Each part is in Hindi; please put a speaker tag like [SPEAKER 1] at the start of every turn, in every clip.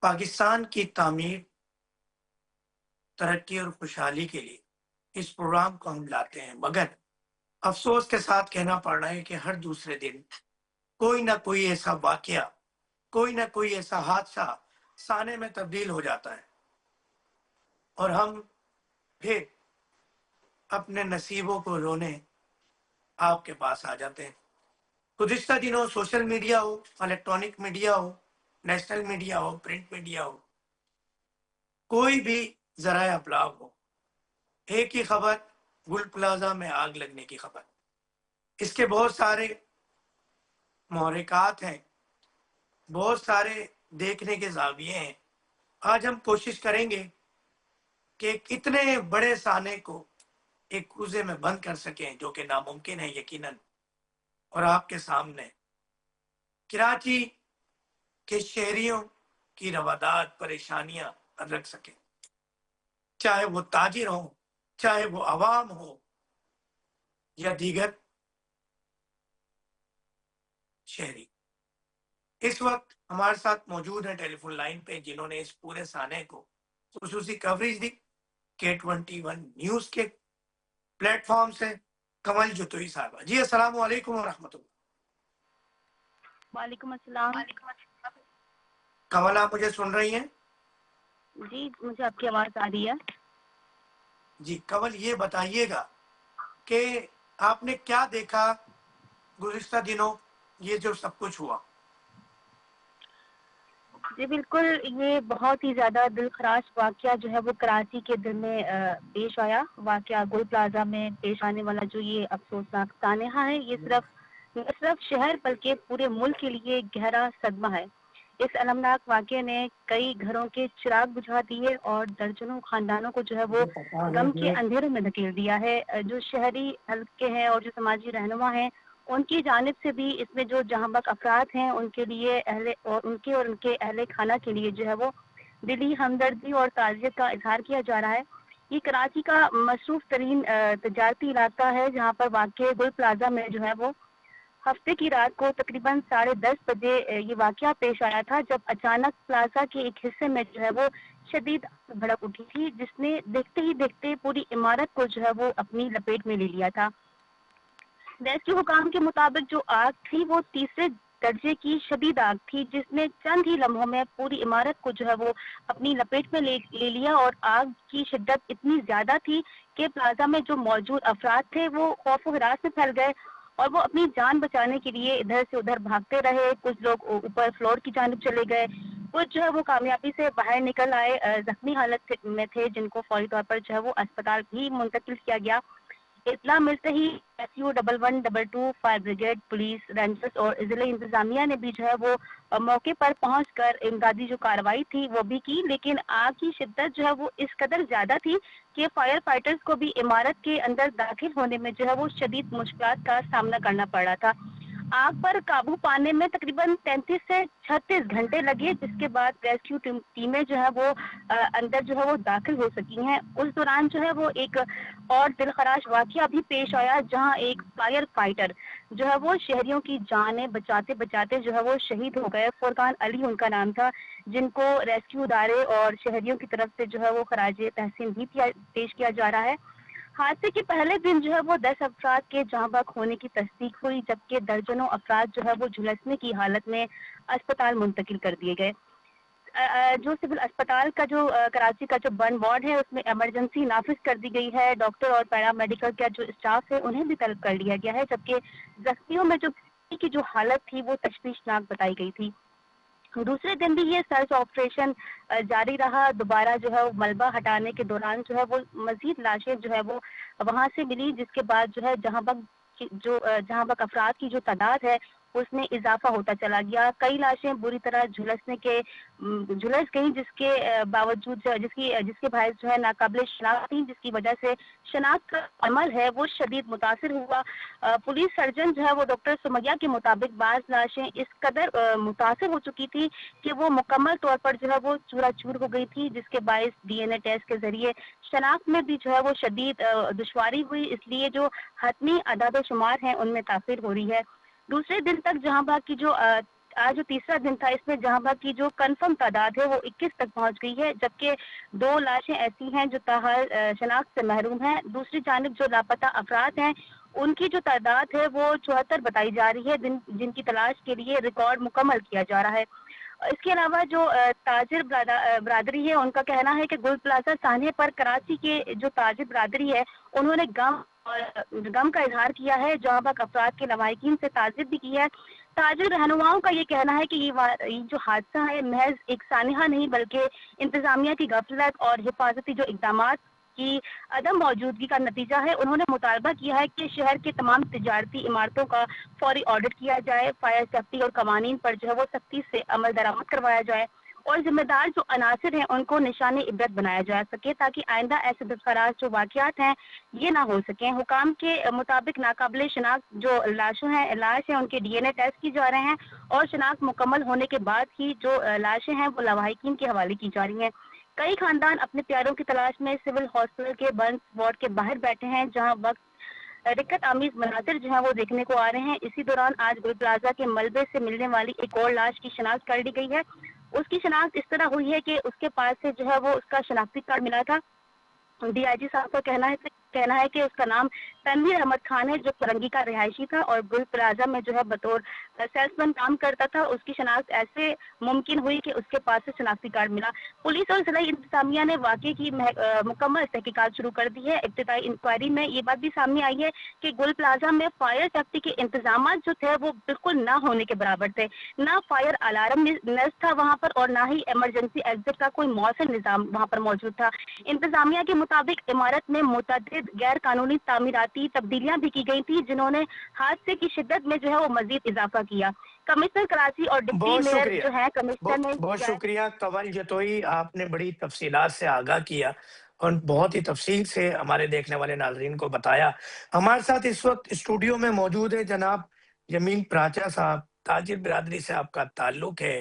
[SPEAKER 1] पाकिस्तान की तामीर, तरक्की और खुशहाली के लिए इस प्रोग्राम को हम लाते हैं, मगर अफ़सोस के साथ कहना पड़ रहा है कि हर दूसरे दिन कोई न कोई ऐसा वाक़या, कोई न कोई ऐसा हादसा साने में तब्दील हो जाता है और हम फिर अपने नसीबों को रोने आपके पास आ जाते हैं। गुज़िश्ता दिनों सोशल मीडिया हो, इलेक्ट्रॉनिक मीडिया हो, नेशनल मीडिया हो, प्रिंट मीडिया हो, कोई भी ज़राए अबलाग हो, एक ही खबर, गुल प्लाजा में आग लगने की खबर। इसके बहुत सारे महरिकात हैं, बहुत सारे देखने के ज़ाविये हैं। आज हम कोशिश करेंगे कि इतने बड़े साने को एक कूजे में बंद कर सकें, जो कि नामुमकिन है यकीनन, और आपके सामने कराची के शहरियों की रवादात, परेशानियां रख सकें, चाहे वो ताजिर हो, चाहे वो अवाम हो या दीगर शहरी। इस वक्त हमारे साथ मौजूद है टेलीफोन लाइन पे, जिन्होंने इस पूरे साने को खुसूसी कवरेज दी K21 न्यूज के प्लेटफॉर्म से। कमल जुतोई साहबा जी, अस्सलाम वालेकुम व रहमतुल्लाह।
[SPEAKER 2] वालेकुम अस्सलाम।
[SPEAKER 1] कमल, आप मुझे सुन रही हैं?
[SPEAKER 2] जी, मुझे आपकी आवाज आ रही है।
[SPEAKER 1] जी कमल, ये बताइएगा कि आपने क्या देखा गुज़िश्ता दिनों, ये जो सब कुछ हुआ।
[SPEAKER 2] जी बिल्कुल, ये बहुत ही ज़्यादा दिलखराश वाक़या जो है वो कराची के दिल में पेश आया। वाक़या गुल प्लाज़ा में पेश आने वाला जो ये अफ़सोसनाक सानहा है, ये न सिर्फ शहर बल्कि पूरे मुल्क के लिए गहरा सदमा है। इस अलमनाक वाक़ये ने कई घरों के चिराग बुझा दिए और दर्जनों खानदानों को जो है वो गम के अंधेरों में धकेल दिया है। जो शहरी हल्के हैं और जो समाजी रहनुमा हैं, उनकी जानिब से भी इसमें जो जहाँ-बक अफ़राद हैं, उनके लिए उनके अहले खाना के लिए जो है वो दिली हमदर्दी और ताज़ियत का इज़हार किया जा रहा है। ये कराची का मसरूफ़ तरीन तजारती इलाका है, जहाँ पर वाक़ गुल प्लाज़ा में जो है वो हफ्ते की रात को तकरीबन 10:30 बजे ये वाक़या पेश आया था, जब अचानक प्लाज़ा के एक हिस्से में जो है वो शदीद भड़क उठी थी, जिसने देखते ही देखते पूरी इमारत को जो है वो अपनी लपेट में ले लिया था। रेस्क्यू हुकाम के मुताबिक जो आग थी वो तीसरे दर्जे की शदीद आग थी, जिसने चंद ही लम्हों में पूरी इमारत को जो है वो अपनी लपेट में ले लिया और आग की शिद्दत इतनी ज्यादा थी कि प्लाजा में जो मौजूद अफराद थे वो खौफ हरास में फैल गए और वो अपनी जान बचाने के लिए इधर से उधर भागते रहे। कुछ लोग ऊपर फ्लोर की जानिब चले गए, कुछ जो है वो कामयाबी से बाहर निकल आए, जख्मी हालत में थे, जिनको फौरी तौर पर जो है वो अस्पताल भी मुंतकिल किया गया। इत्तला मिलते ही SU 1122 fire brigade, police, rangers और जिले इंतजामिया ने भी जो है वो मौके पर पहुंचकर इमदादी जो कार्रवाई थी वो भी की, लेकिन आग की शिद्दत जो है वो इस कदर ज्यादा थी कि फायर फाइटर्स को भी इमारत के अंदर दाखिल होने में जो है वो शदीद मुश्किलात का सामना करना पड़ रहा था। आग पर काबू पाने में तकरीबन 33 से 36 घंटे लगे, जिसके बाद रेस्क्यू टीमें जो है वो अंदर जो है वो दाखिल हो सकी हैं। उस दौरान जो है वो एक और दिलखराश वाकया भी पेश आया, जहां एक फायर फाइटर जो है वो शहरियों की जानें बचाते बचाते जो है वो शहीद हो गए। फुरकान अली उनका नाम था, जिनको रेस्क्यू इदारे और शहरियों की तरफ से जो है वो खराजे तहसीन भी पेश किया जा रहा है। हादसे के पहले दिन जो है वो 10 अफराद के जहाँ बहक होने की तस्दीक हुई, जबकि दर्जनों अफराद जो है वो झुलसने की हालत में अस्पताल मुंतकिल कर दिए गए। जो सिविल अस्पताल का जो कराची का जो बर्न वार्ड है, उसमें इमरजेंसी नाफिज कर दी गई है। डॉक्टर और पैरामेडिकल का जो स्टाफ है उन्हें भी तलब कर लिया गया है, जबकि जख्मियों में जो हालत थी वो तशवीशनाक बताई गई थी। दूसरे दिन भी ये सर्च ऑपरेशन जारी रहा। दोबारा जो है वो मलबा हटाने के दौरान जो है वो मजीद लाशें जो है वो वहां से मिली, जिसके बाद जो है जहां बक अफराद की जो तादाद है उसमें इजाफा होता चला गया। कई लाशें बुरी तरह झुलस गई, जिसके बावजूद जिसके भाई जो है नाकाबिल शनाख्त थी, जिसकी वजह से शनाख्त का अमल है वो शदीद मुतासिर हुआ। पुलिस सर्जन जो है वो डॉक्टर सुमैया के मुताबिक बाज़ लाशें इस कदर मुतासिर हो चुकी थी कि वो मुकम्मल तौर पर जो है वो चूरा-चूर हो गई थी, जिसके बायस DNA टेस्ट के जरिए शनाख्त में भी जो है वो शदीद दुश्वारी हुई। इसलिए जो हतमी अदाद शुमार हैं उनमें ताख़ीर हो रही है। दूसरे दिन तक जहां बहक की जो आज जो तीसरा दिन था, इसमें जहां भाग की जो कंफर्म तादाद है वो 21 तक पहुंच गई है, जबकि 2 लाशें ऐसी हैं जो ताहाल शनाख्त से महरूम हैं। दूसरी जानिब जो लापता अफराद हैं, उनकी जो तादाद है वो 74 बताई जा रही है, जिनकी तलाश के लिए रिकॉर्ड मुकम्मल किया जा रहा है। इसके अलावा जो ताजिर बरादरी है, उनका कहना है कि गुल प्लाजा सान्हे पर कराची के जो ताजिर बरादरी है, उन्होंने गम का इजहार किया है, जहां तक अफराद के लवाहिकीन से ताजिब भी की है। ताजिर रहनुमाओं का ये कहना है कि ये जो हादसा है महज एक सानिहा नहीं, बल्कि इंतजामिया की गफलत और हिफाजती जो इकदामात की अदम मौजूदगी का नतीजा है। उन्होंने मुतालबा किया है कि शहर के तमाम तिजारती इमारतों का फौरी ऑडिट किया जाए, फायर सेफ्टी और कवानीन पर जो है वो सख्ती से अमल दरामद करवाया जाए और जिम्मेदार जो अनासिर हैं उनको निशाने इबरत बनाया जा सके, ताकि आइंदा ऐसे दुखसराज जो वाकयात हैं ये ना हो सकें। हुकाम के मुताबिक नाकाबिले शनाख्त जो लाश है उनके DNA टेस्ट की जा रहे हैं और शनाख्त मुकम्मल होने के बाद ही जो लाशें हैं वो लवाहिकीन के हवाले की जा रही हैं। कई खानदान अपने प्यारों की तलाश में सिविल हॉस्पिटल के बंद वार्ड के बाहर बैठे हैं, जहां वक्त दिक्कत आमीज मनाजिर जो है वो देखने को आ रहे हैं। इसी दौरान आज गुल प्लाजा के मलबे से मिलने वाली एक और लाश की शनाख्त कर ली गई है। उसकी शनाख्त इस तरह हुई है कि उसके पास से जो है वो उसका शनाख्ती कार्ड मिला था। DIG साहब का कहना है कि उसका नाम तनवीर अहमद खान है, जो फरंगी का रिहायशी था और गुल प्लाजा में जो है बतौर सेल्समैन काम करता था। उसकी शनाख्त ऐसे मुमकिन हुई कि उसके पास से शनाख्ती कार्ड मिला। पुलिस और जिला इंतजामिया ने वाकये की मुकम्मल तहकीकात शुरू कर दी है। इब्तिदाई इंक्वायरी में ये बात भी सामने आई है कि गुल प्लाजा में फायर सेफ्टी के इंतजाम जो थे वो बिल्कुल ना होने के बराबर थे। ना फायर अलार्म नस्ट था वहाँ पर और ना ही इमरजेंसी एग्जिट का कोई मौसम निजाम वहाँ पर मौजूद था। इंतजामिया के मुताबिक इमारत में मुतअद्दिद गैर कानूनी तामीराती तब्दीलियां भी की गई थी, जिन्होंने हादसे की शिद्दत में जो है वो मजीद इजाफा किया। कमिश्नर कराची और डिप्टी मेयर जो है कमिश्नर ने
[SPEAKER 1] बहुत शुक्रिया तवल जतोई, आपने बड़ी तफसीलात से आगाह किया और बहुत ही तफसील से हमारे देखने वाले नाजरीन को बताया। हमारे साथ इस वक्त स्टूडियो में मौजूद है जनाब जमील प्राचा साहब, ताजिर बिरादरी से आपका ताल्लुक है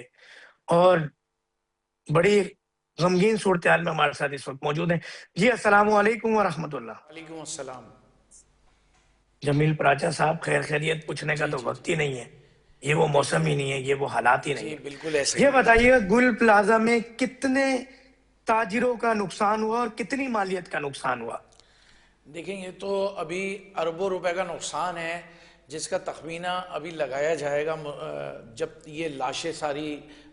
[SPEAKER 1] और बड़ी गमगीन सूरत हाल में हमारे साथ इस वक्त मौजूद हैं। जी अस्सलाम वालेकुम व रहमतुल्लाह।
[SPEAKER 3] वालेकुम अस्सलाम।
[SPEAKER 1] जमील प्राचा साहब, खैरियत पूछने का तो वक्त ही नहीं है, ये वो मौसम ही नहीं है, ये वो हालात ही नहीं है।
[SPEAKER 3] बिल्कुल ऐसे
[SPEAKER 1] ये बताइएगा गुल प्लाजा में कितने ताजिरों का नुकसान हुआ और कितनी मालियत का नुकसान हुआ?
[SPEAKER 3] देखें, ये तो अभी अरबों रुपए का नुकसान है, जिसका तखमीना अभी लगाया जाएगा जब ये लाशें सारी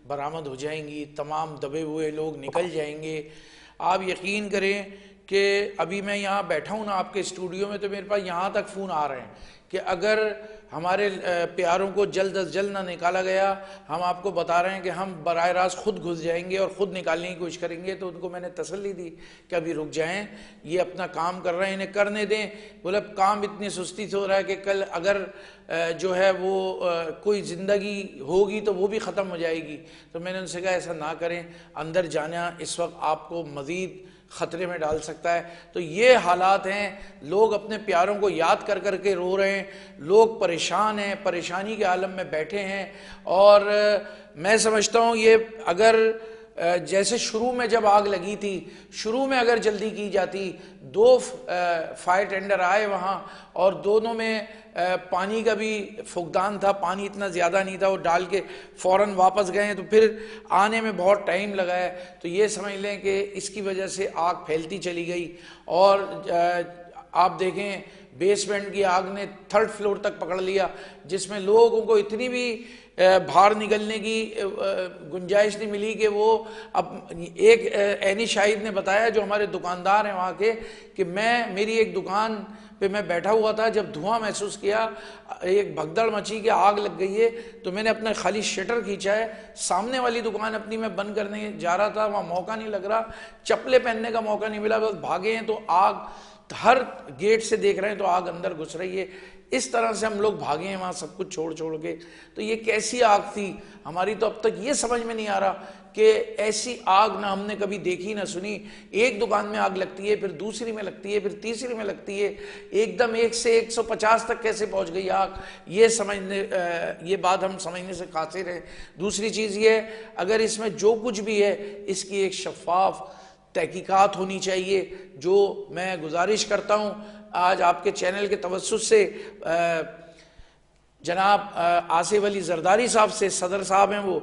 [SPEAKER 3] बरामद हो जाएंगी, तमाम दबे हुए लोग निकल जाएंगे। आप यकीन करें कि अभी मैं यहाँ बैठा हूँ ना आपके स्टूडियो में, तो मेरे पास यहाँ तक फ़ोन आ रहे हैं कि अगर हमारे प्यारों को जल्द अज जल्द ना निकाला गया, हम आपको बता रहे हैं कि हम बराह रास्त खुद घुस जाएंगे और ख़ुद निकालने की कोशिश करेंगे। तो उनको मैंने तसल्ली दी कि अभी रुक जाएं, ये अपना काम कर रहे हैं, इन्हें करने दें। बोले काम इतनी सुस्ती से हो रहा है कि कल अगर जो है वो कोई ज़िंदगी होगी तो वो भी ख़त्म हो जाएगी। तो मैंने उनसे कहा ऐसा ना करें, अंदर जाना इस वक्त आपको मज़ीद ख़तरे में डाल सकता है। तो ये हालात हैं, लोग अपने प्यारों को याद कर कर के रो रहे हैं, लोग परेशान हैं, परेशानी के आलम में बैठे हैं। और मैं समझता हूँ ये अगर जैसे शुरू में जब आग लगी थी, शुरू में अगर जल्दी की जाती, 2 फायर टेंडर आए वहाँ और दोनों में पानी का भी फुकदान था, पानी इतना ज़्यादा नहीं था, वो डाल के फ़ौरन वापस गए, तो फिर आने में बहुत टाइम लगा है। तो ये समझ लें कि इसकी वजह से आग फैलती चली गई। और आप देखें बेसमेंट की आग ने 3rd फ्लोर तक पकड़ लिया, जिसमें लोगों को इतनी भी बाहर निकलने की गुंजाइश नहीं मिली कि वो अब एक ऐनी शाहिद ने बताया जो हमारे दुकानदार हैं वहाँ के, कि मेरी एक दुकान पे मैं बैठा हुआ था, जब धुआं महसूस किया, एक भगदड़ मची कि आग लग गई है, तो मैंने अपना खाली शटर खींचा है, सामने वाली दुकान अपनी मैं बंद करने जा रहा था, वहाँ मौका नहीं लग रहा, चप्पलें पहनने का मौका नहीं मिला, बस भागे हैं तो आग हर गेट से देख रहे हैं तो आग अंदर घुस रही है। इस तरह से हम लोग भागे हैं वहाँ सब कुछ छोड़ छोड़ के। तो ये कैसी आग थी, हमारी तो अब तक ये समझ में नहीं आ रहा कि ऐसी आग ना हमने कभी देखी ना सुनी। एक दुकान में आग लगती है, फिर दूसरी में लगती है, फिर तीसरी में लगती है, एकदम 1 से 150 तक कैसे पहुंच गई आग, ये बात हम समझने से कासिर हैं। दूसरी चीज़ ये है, अगर इसमें जो कुछ भी है इसकी एक शफाफ तहकीकात होनी चाहिए, जो मैं गुजारिश करता हूँ आज आपके चैनल के तवज्जुह से जनाब आसिफ अली जरदारी साहब से, सदर साहब हैं वो,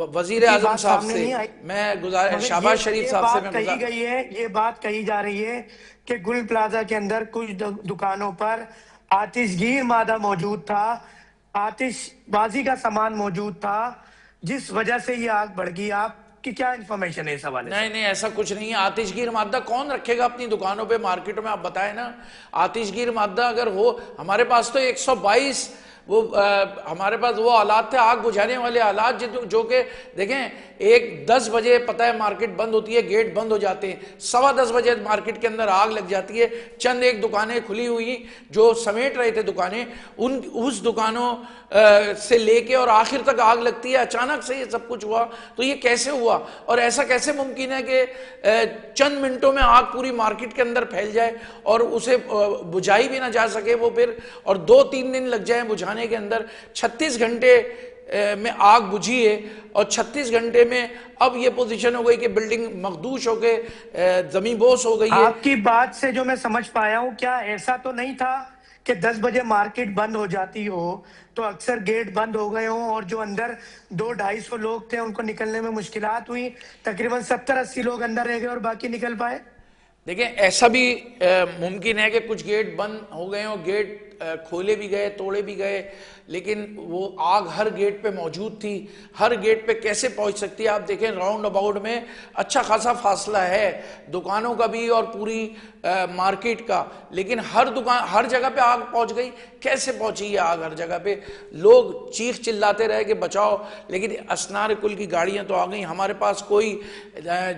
[SPEAKER 3] वजीर
[SPEAKER 1] की
[SPEAKER 3] आजम
[SPEAKER 1] बात
[SPEAKER 3] साहब
[SPEAKER 1] सामने
[SPEAKER 3] से,
[SPEAKER 1] नहीं आई।
[SPEAKER 3] मैं
[SPEAKER 1] मगर
[SPEAKER 3] शहबाज शरीफ
[SPEAKER 1] ये
[SPEAKER 3] साहब से
[SPEAKER 1] बात
[SPEAKER 3] मैं
[SPEAKER 1] कही गई है, ये बात कही जा रही है कि गुल प्लाजा के अंदर कुछ दुकानों पर आतिशगीर मादा मौजूद था, आतिशबाजी का सामान मौजूद था, जिस वजह से ये आग बढ़ गई। आपकी क्या इंफॉर्मेशन है इस हवाले से?
[SPEAKER 3] नहीं नहीं, ऐसा कुछ नहीं है। आतिशगीर मादा कौन रखेगा अपनी दुकानों पे, मार्केटों में? आप बताएं ना। आतिशगीर मादा अगर हो, हमारे पास तो 122 वो हमारे पास वो आलात थे, आग बुझाने वाले आलात, जो कि देखें 10 बजे पता है मार्केट बंद होती है, गेट बंद हो जाते हैं, 10:15 बजे मार्केट के अंदर आग लग जाती है। चंद एक दुकानें खुली हुई जो समेट रहे थे दुकानें, उस दुकानों से लेके और आखिर तक आग लगती है। अचानक से ये सब कुछ हुआ, तो ये कैसे हुआ और ऐसा कैसे मुमकिन है कि चंद मिनटों में आग पूरी मार्केट के अंदर फैल जाए और उसे बुझाई भी ना जा सके वो फिर, और 2-3 दिन लग जाए बुझाने के अंदर। 36 घंटे में आग बुझी है और 36 घंटे में अब ये पोजीशन हो गई कि बिल्डिंग मखदूश होके जमीन बोस हो गई है।
[SPEAKER 1] आपकी बात से जो मैं समझ पाया हूं, क्या ऐसा तो नहीं था कि 10 बजे मार्केट बंद हो जाती हो तो अक्सर गेट बंद हो गए हों और जो अंदर 200-250 लोग थे उनको निकलने में मुश्किलात हुई, तकरीबन 70-80 लोग अंदर रह गए और बाकी निकल पाए?
[SPEAKER 3] देखिए, ऐसा भी मुमकिन है कि कुछ गेट बंद हो गए और गेट खोले भी गए, तोड़े भी गए, लेकिन वो आग हर गेट पे मौजूद थी। हर गेट पे कैसे पहुंच सकती है? आप देखें राउंड अबाउट में अच्छा खासा फासला है दुकानों का भी और पूरी मार्केट का, लेकिन हर जगह पे आग पहुंच गई। कैसे पहुंची ये आग हर जगह पे? लोग चीख चिल्लाते रहे कि बचाओ, लेकिन असनार कुल की गाड़ियां तो आ गई। हमारे पास कोई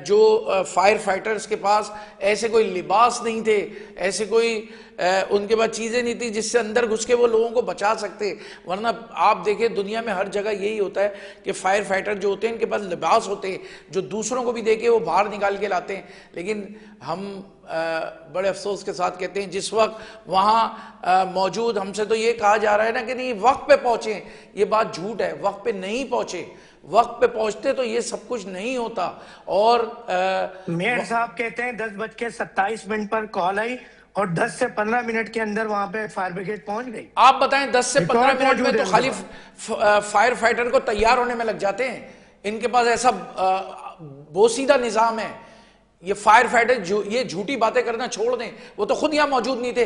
[SPEAKER 3] जो फायर फाइटर्स के पास ऐसे कोई लिबास नहीं थे, ऐसे कोई उनके पास चीजें नहीं थी जिससे अंदर घुस के वो लोगों को बचा सकते। वरना आप देखें दुनिया में हर जगह यही होता है कि फायर फाइटर जो होते हैं इनके पास लिबास होते हैं जो दूसरों को भी देके वो बाहर निकाल के लाते हैं। लेकिन हम बड़े अफसोस के साथ कहते हैं जिस वक्त वहाँ मौजूद, हमसे तो ये कहा जा रहा है ना कि नहीं वक्त पे पहुंचे, ये बात झूठ है। वक्त पे नहीं पहुंचे, वक्त पे पहुंचते तो ये सब कुछ नहीं होता। और
[SPEAKER 1] मेयर साहब कहते हैं 10:27 पर कॉल आई और 10 से 15 मिनट के अंदर वहां पे फायर ब्रिगेड पहुंच गई।
[SPEAKER 3] आप बताएं 10 से 15 मिनट में तो खाली
[SPEAKER 1] रिकॉर्ड
[SPEAKER 3] फायर फाइटर को तैयार होने में लग जाते हैं। इनके पास ऐसा बोसीदा निजाम है। ये फायर फाइटर ये झूठी बातें करना छोड़ दें, वो तो खुद यहां मौजूद नहीं थे।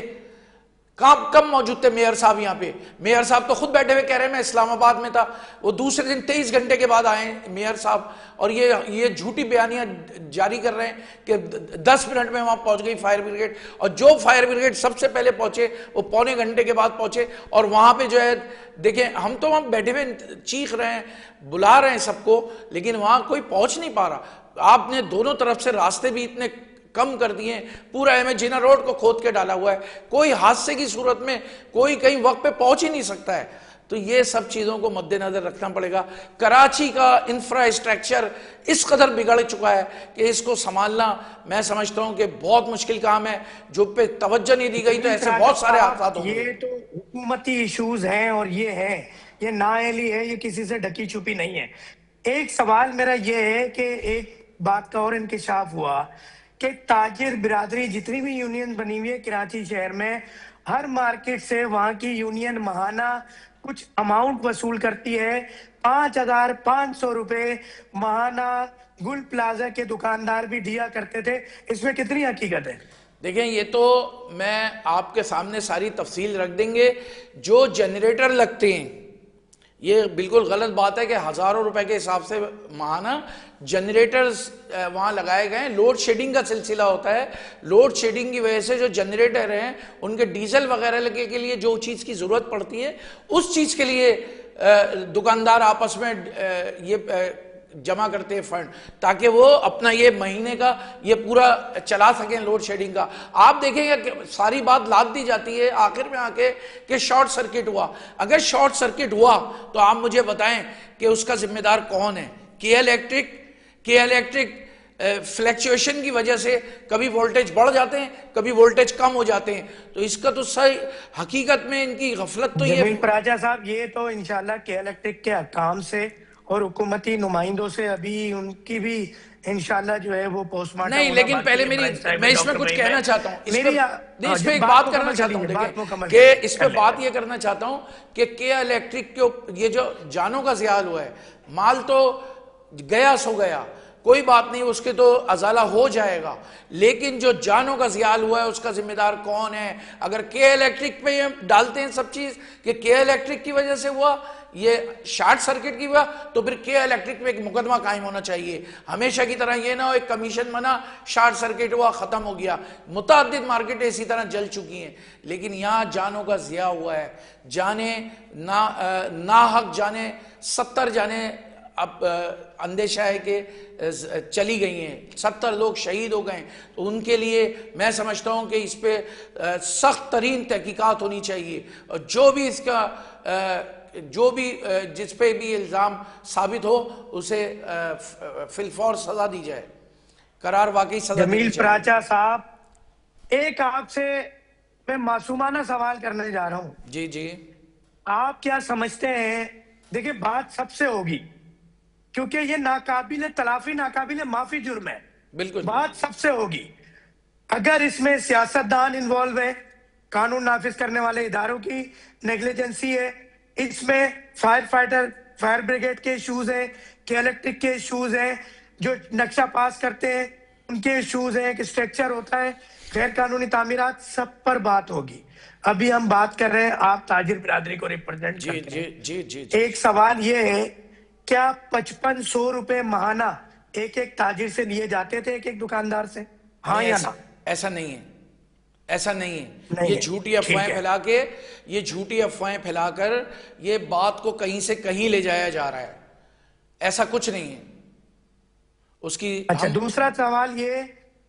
[SPEAKER 3] कब मौजूद थे मेयर साहब यहाँ पे? मेयर साहब तो खुद बैठे हुए कह रहे हैं मैं इस्लामाबाद में था। वो दूसरे दिन 23 घंटे के बाद आए मेयर साहब और ये झूठी बयानियां जारी कर रहे हैं कि 10 मिनट में वहां पहुंच गई फायर ब्रिगेड। और जो फायर ब्रिगेड सबसे पहले पहुंचे वो पौने घंटे के बाद पहुंचे। और वहां पे जो है देखें, हम तो वहां बैठे हुए चीख रहे हैं, बुला रहे हैं सबको, लेकिन वहां कोई पहुंच नहीं पा रहा। आपने दोनों तरफ से रास्ते भी इतने कम कर दिए, पूरा एम जिना रोड को खोद के डाला हुआ है, कोई हादसे की सूरत में कोई कहीं वक्त पे पहुंच ही नहीं सकता है। तो ये सब चीजों को मद्देनजर रखना पड़ेगा। कराची का इंफ्रास्ट्रक्चर इस कदर बिगड़ चुका है कि इसको संभालना मैं समझता हूं कि बहुत मुश्किल काम है। जो पे तवज्जो नहीं दी गई तो ऐसे बहुत सारे हादसात होंगे।
[SPEAKER 1] ये तो हुकूमती इश्यूज हैं और ये नाअहली है, ये किसी से ढकी छुपी नहीं है। एक सवाल मेरा ये है कि एक बात का और इंकशाफ हुआ कि ताजिर बिरादरी जितनी भी यूनियन बनी हुई है कराची शहर में, हर मार्केट से वहां की यूनियन महाना कुछ अमाउंट वसूल करती है। 5,500 रुपए महाना गुल प्लाजा के दुकानदार भी दिया करते थे। इसमें कितनी हकीकत है?
[SPEAKER 3] देखें, ये तो मैं आपके सामने सारी तफसील रख देंगे। जो जनरेटर लगते हैं, ये बिल्कुल गलत बात है कि हजारों रुपए के हिसाब से माहाना जनरेटर्स वहां लगाए गए हैं। लोड शेडिंग का सिलसिला होता है। लोड शेडिंग की वजह से जो जनरेटर हैं उनके डीजल वगैरह लगे के लिए जो चीज की जरूरत पड़ती है, उस चीज के लिए दुकानदार आपस में ये जमा करते हैं फंड, ताकि वो अपना ये महीने का ये पूरा चला सकें लोड शेडिंग का। आप देखेंगे कि सारी बात लाद दी जाती है आखिर में आके कि शॉर्ट सर्किट हुआ। अगर शॉर्ट सर्किट हुआ तो आप मुझे बताएं कि उसका जिम्मेदार कौन है? के इलेक्ट्रिक फ्लैक्चुएशन की वजह से कभी वोल्टेज बढ़ जाते हैं, कभी वोल्टेज कम हो जाते हैं। तो इसका तो सही हकीकत में इनकी गफलत तो ये
[SPEAKER 1] राजा साहब, ये तो इंशाल्लाह के इलेक्ट्रिक के हकाम से और हुकूमती नुमाइंदों से अभी उनकी भी इंशाल्लाह जो है वो पोस्टमार्टम
[SPEAKER 3] नहीं,
[SPEAKER 1] होगा।
[SPEAKER 3] लेकिन
[SPEAKER 1] बाकी
[SPEAKER 3] पहले
[SPEAKER 1] इमरान साहब
[SPEAKER 3] मैं
[SPEAKER 1] है,
[SPEAKER 3] इसमें
[SPEAKER 1] डॉक्टर
[SPEAKER 3] कुछ
[SPEAKER 1] भाई
[SPEAKER 3] कहना
[SPEAKER 1] मैं-
[SPEAKER 3] चाहता हूँ इस पे,
[SPEAKER 1] मेरी
[SPEAKER 3] नहीं, इस पे
[SPEAKER 1] हाँ,
[SPEAKER 3] एक
[SPEAKER 1] बात
[SPEAKER 3] बात
[SPEAKER 1] मुकम्मल
[SPEAKER 3] करना
[SPEAKER 1] कर
[SPEAKER 3] चाहता हूँ,
[SPEAKER 1] लीजिए, बात
[SPEAKER 3] देखिए
[SPEAKER 1] मुकम्मल
[SPEAKER 3] कि
[SPEAKER 1] कर
[SPEAKER 3] इस पे
[SPEAKER 1] लेते
[SPEAKER 3] बात
[SPEAKER 1] हैं।
[SPEAKER 3] ये करना चाहता हूँ कि केया इलेक्ट्रिक के ये जो जानों का ज़ियाल हुआ है, माल तो गया सो गया, कोई बात नहीं, उसके तो अजाला हो जाएगा, लेकिन जो जानों का ज़ियाल हुआ है उसका जिम्मेदार कौन है? अगर के इलेक्ट्रिक पे ये डालते हैं सब चीज़ कि के इलेक्ट्रिक की वजह से हुआ, ये शॉर्ट सर्किट की हुआ, तो फिर के इलेक्ट्रिक पे एक मुकदमा कायम होना चाहिए। हमेशा की तरह ये ना हो एक कमीशन बना, शॉर्ट सर्किट हुआ, ख़त्म हो गया। मुतअद्दिद मार्केटें इसी तरह जल चुकी हैं, लेकिन यहाँ जानों का ज़िया हुआ है, जाने ना हक जाने 70 जाने अब अंदेशा है कि चली गई हैं, 70 लोग शहीद हो गए, तो उनके लिए मैं समझता हूं कि इस पे सख्त तरीन तहकीकात होनी चाहिए, और जो भी इसका जो भी जिस पे भी इल्ज़ाम साबित हो उसे फिलफौर सज़ा दी जाए, करार वाकई सज़ा देनी
[SPEAKER 1] जमील
[SPEAKER 3] चाहिए।
[SPEAKER 1] प्राचा साहब, एक आपसे मैं मासूमाना सवाल करने जा रहा हूं।
[SPEAKER 3] जी जी।
[SPEAKER 1] आप क्या समझते हैं? देखिए, बात सबसे होगी क्योंकि ये नाकाबिले तलाफी, नाकाबिले माफी जुर्म है।
[SPEAKER 3] बिल्कुल।
[SPEAKER 1] बात सबसे होगी। अगर इसमें सियासतदान इन्वॉल्व है, कानून नाफिज करने वाले इदारों की नेग्लिजेंसी है, इसमें फायर फाइटर, फायर ब्रिगेड के इश्यूज हैं, के इलेक्ट्रिक के इश्यूज हैं, जो नक्शा पास करते हैं उनके इश्यूज हैं, कि स्ट्रक्चर होता है, गैर कानूनी तामीरात, सब पर बात होगी। अभी हम बात कर रहे हैं, आप ताजिर बिरादरी को रिप्रेजेंट
[SPEAKER 3] जी
[SPEAKER 1] करते
[SPEAKER 3] जी
[SPEAKER 1] हैं।
[SPEAKER 3] जी जी जी।
[SPEAKER 1] एक सवाल ये है, क्या 5500 रुपए महाना एक एक ताजिर से लिए जाते थे, एक एक दुकानदार से? हाँ
[SPEAKER 3] नहीं,
[SPEAKER 1] या
[SPEAKER 3] ऐसा,
[SPEAKER 1] ना?
[SPEAKER 3] ऐसा नहीं है, ऐसा नहीं है।
[SPEAKER 1] नहीं
[SPEAKER 3] ये
[SPEAKER 1] है।
[SPEAKER 3] झूठी
[SPEAKER 1] ठीक
[SPEAKER 3] अफवाहें
[SPEAKER 1] है।
[SPEAKER 3] फैला के, ये झूठी अफवाहें फैलाकर ये बात को कहीं से कहीं ले जाया जा रहा है, ऐसा कुछ नहीं है उसकी।
[SPEAKER 1] अच्छा,
[SPEAKER 3] हम
[SPEAKER 1] दूसरा सवाल ये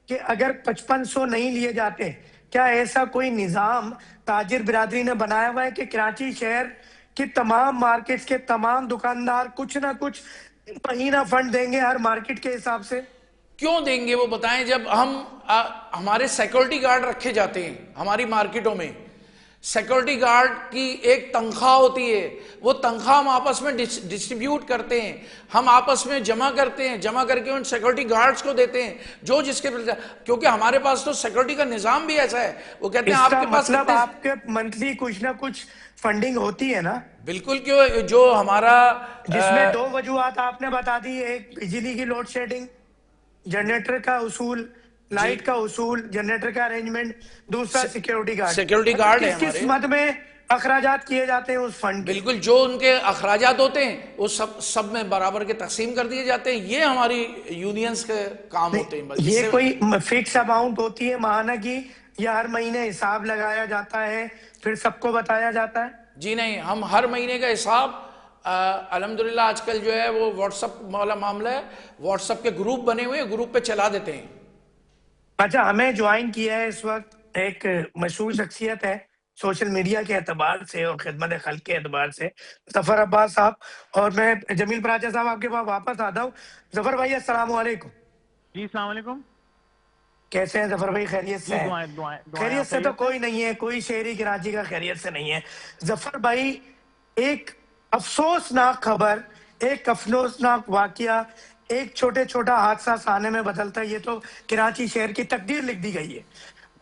[SPEAKER 1] कि अगर 5500 नहीं लिए जाते, क्या ऐसा कोई निजाम ताजिर बिरादरी ने बनाया हुआ है कि कराची शहर की तमाम मार्केट्स के तमाम दुकानदार कुछ ना कुछ महीना फंड देंगे हर मार्केट के हिसाब से?
[SPEAKER 3] क्यों देंगे वो बताएं? जब हमारे सिक्योरिटी गार्ड रखे जाते हैं हमारी मार्केटों में, सिक्योरिटी गार्ड की एक तनख्वाह होती है, वो तनख्वाह हम आपस में डिस्ट्रीब्यूट करते हैं, हम आपस में जमा करते हैं, जमा करके उन सिक्योरिटी गार्ड्स को देते हैं जो जिसके, क्योंकि हमारे पास तो सिक्योरिटी का निजाम भी ऐसा है, वो कहते हैं
[SPEAKER 1] इसका
[SPEAKER 3] आपके पास
[SPEAKER 1] मतलब
[SPEAKER 3] कितने।
[SPEAKER 1] आपके मंथली कुछ ना कुछ फंडिंग होती है ना?
[SPEAKER 3] बिल्कुल, क्यों, जो हमारा
[SPEAKER 1] जिसमें दो वजूहत आपने बता दी, एक बिजली की लोड शेडिंग, जनरेटर का उसूल, लाइट का उसूल, जनरेटर का अरेंजमेंट, दूसरा सिक्योरिटी गार्ड।
[SPEAKER 3] सिक्योरिटी गार्ड है
[SPEAKER 1] किस किस
[SPEAKER 3] हमारे।
[SPEAKER 1] मद में अखराजात किए जाते हैं उस फंड के?
[SPEAKER 3] बिल्कुल, जो उनके अखराजात होते हैं वो सब में बराबर के तकसीम कर दिए जाते हैं, ये हमारी यूनियंस के काम होते हैं।
[SPEAKER 1] ये कोई फिक्स अमाउंट होती है माहाना की, या हर महीने हिसाब लगाया जाता है फिर सबको बताया जाता है?
[SPEAKER 3] जी नहीं, हम हर महीने का हिसाब अल्हम्दुलिल्लाह आजकल जो है वो व्हाट्सअप वाला मामला है, व्हाट्सअप के ग्रुप बने हुए हैं, ग्रुप पे चला देते हैं।
[SPEAKER 1] अच्छा, हमें ज्वाइन किया है इस वक्त एक मशहूर शख्सियत है सोशल मीडिया के एतबार से और खिदमत खल्क के एतबार से, जफर अब्बास साहब। और मैं जमील प्राचा साहब आपके पास वापस आता हूँ। जफर भाई, अस्सलाम वालेकुम।
[SPEAKER 4] जी अस्सलाम वालेकुम।
[SPEAKER 1] कैसे हैं जफर भाई? खैरियत से हैं?
[SPEAKER 4] दुआएं दुआएं
[SPEAKER 1] खैरियत से तो कोई नहीं है, कोई शहरी कराची का खैरियत से नहीं है। जफर भाई, एक अफसोसनाक खबर, एक अफसोसनाक वाकया, एक छोटे छोटा हादसा साने में बदलता है, ये तो कराची शहर की तकदीर लिख दी गई है।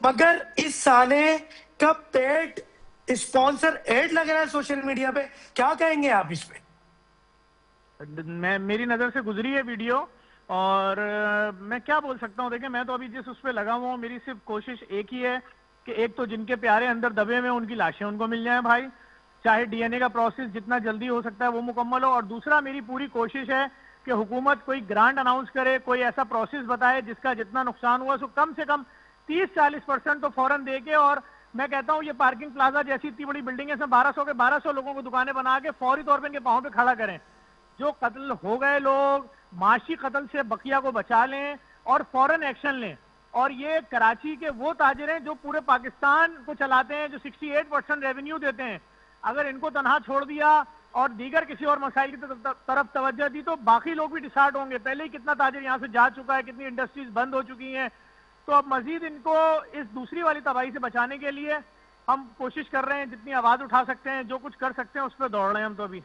[SPEAKER 1] मगर इस साने का पेड स्पॉन्सर एड लग रहा है सोशल मीडिया पे, क्या कहेंगे आप इस पे?
[SPEAKER 4] मैं, मेरी नजर से गुजरी है वीडियो, और मैं क्या बोल सकता हूँ। देखिए, मैं तो अभी जिस उस पे लगा हुआ हूँ, मेरी सिर्फ कोशिश एक ही है कि एक तो जिनके प्यारे अंदर दबे में उनकी लाशें उनको मिल जाएं भाई, चाहे डीएनए का प्रोसेस जितना जल्दी हो सकता है वो मुकम्मल हो। और दूसरा, मेरी पूरी कोशिश है कि हुकूमत कोई ग्रांट अनाउंस करे, कोई ऐसा प्रोसेस बताए जिसका जितना नुकसान हुआ सो कम से कम 30-40% तो फौरन दे के। और मैं कहता हूँ ये पार्किंग प्लाजा जैसी इतनी बड़ी बिल्डिंग है, इसमें 1200 लोगों को दुकानें बना के फौरी तौर पर इनके पाँव पे खड़ा करें। जो कत्ल हो गए लोग, माशी कत्ल से बकिया को बचा लें और फौरन एक्शन लें। और ये कराची के वो ताजिर हैं जो पूरे पाकिस्तान को चलाते हैं, जो 68% रेवेन्यू देते हैं। अगर इनको तनहा छोड़ दिया और दीगर किसी और मसाइल की तरफ तवज्जो दी तो बाकी लोग भी डिसार्ट होंगे। पहले ही कितना ताजिर यहाँ से जा चुका है, कितनी इंडस्ट्रीज बंद हो चुकी हैं। तो अब मजीद इनको इस दूसरी वाली तबाही से बचाने के लिए हम कोशिश कर रहे हैं, जितनी आवाज उठा सकते हैं, जो कुछ कर सकते हैं उस पर दौड़ रहे हैं हम तो अभी।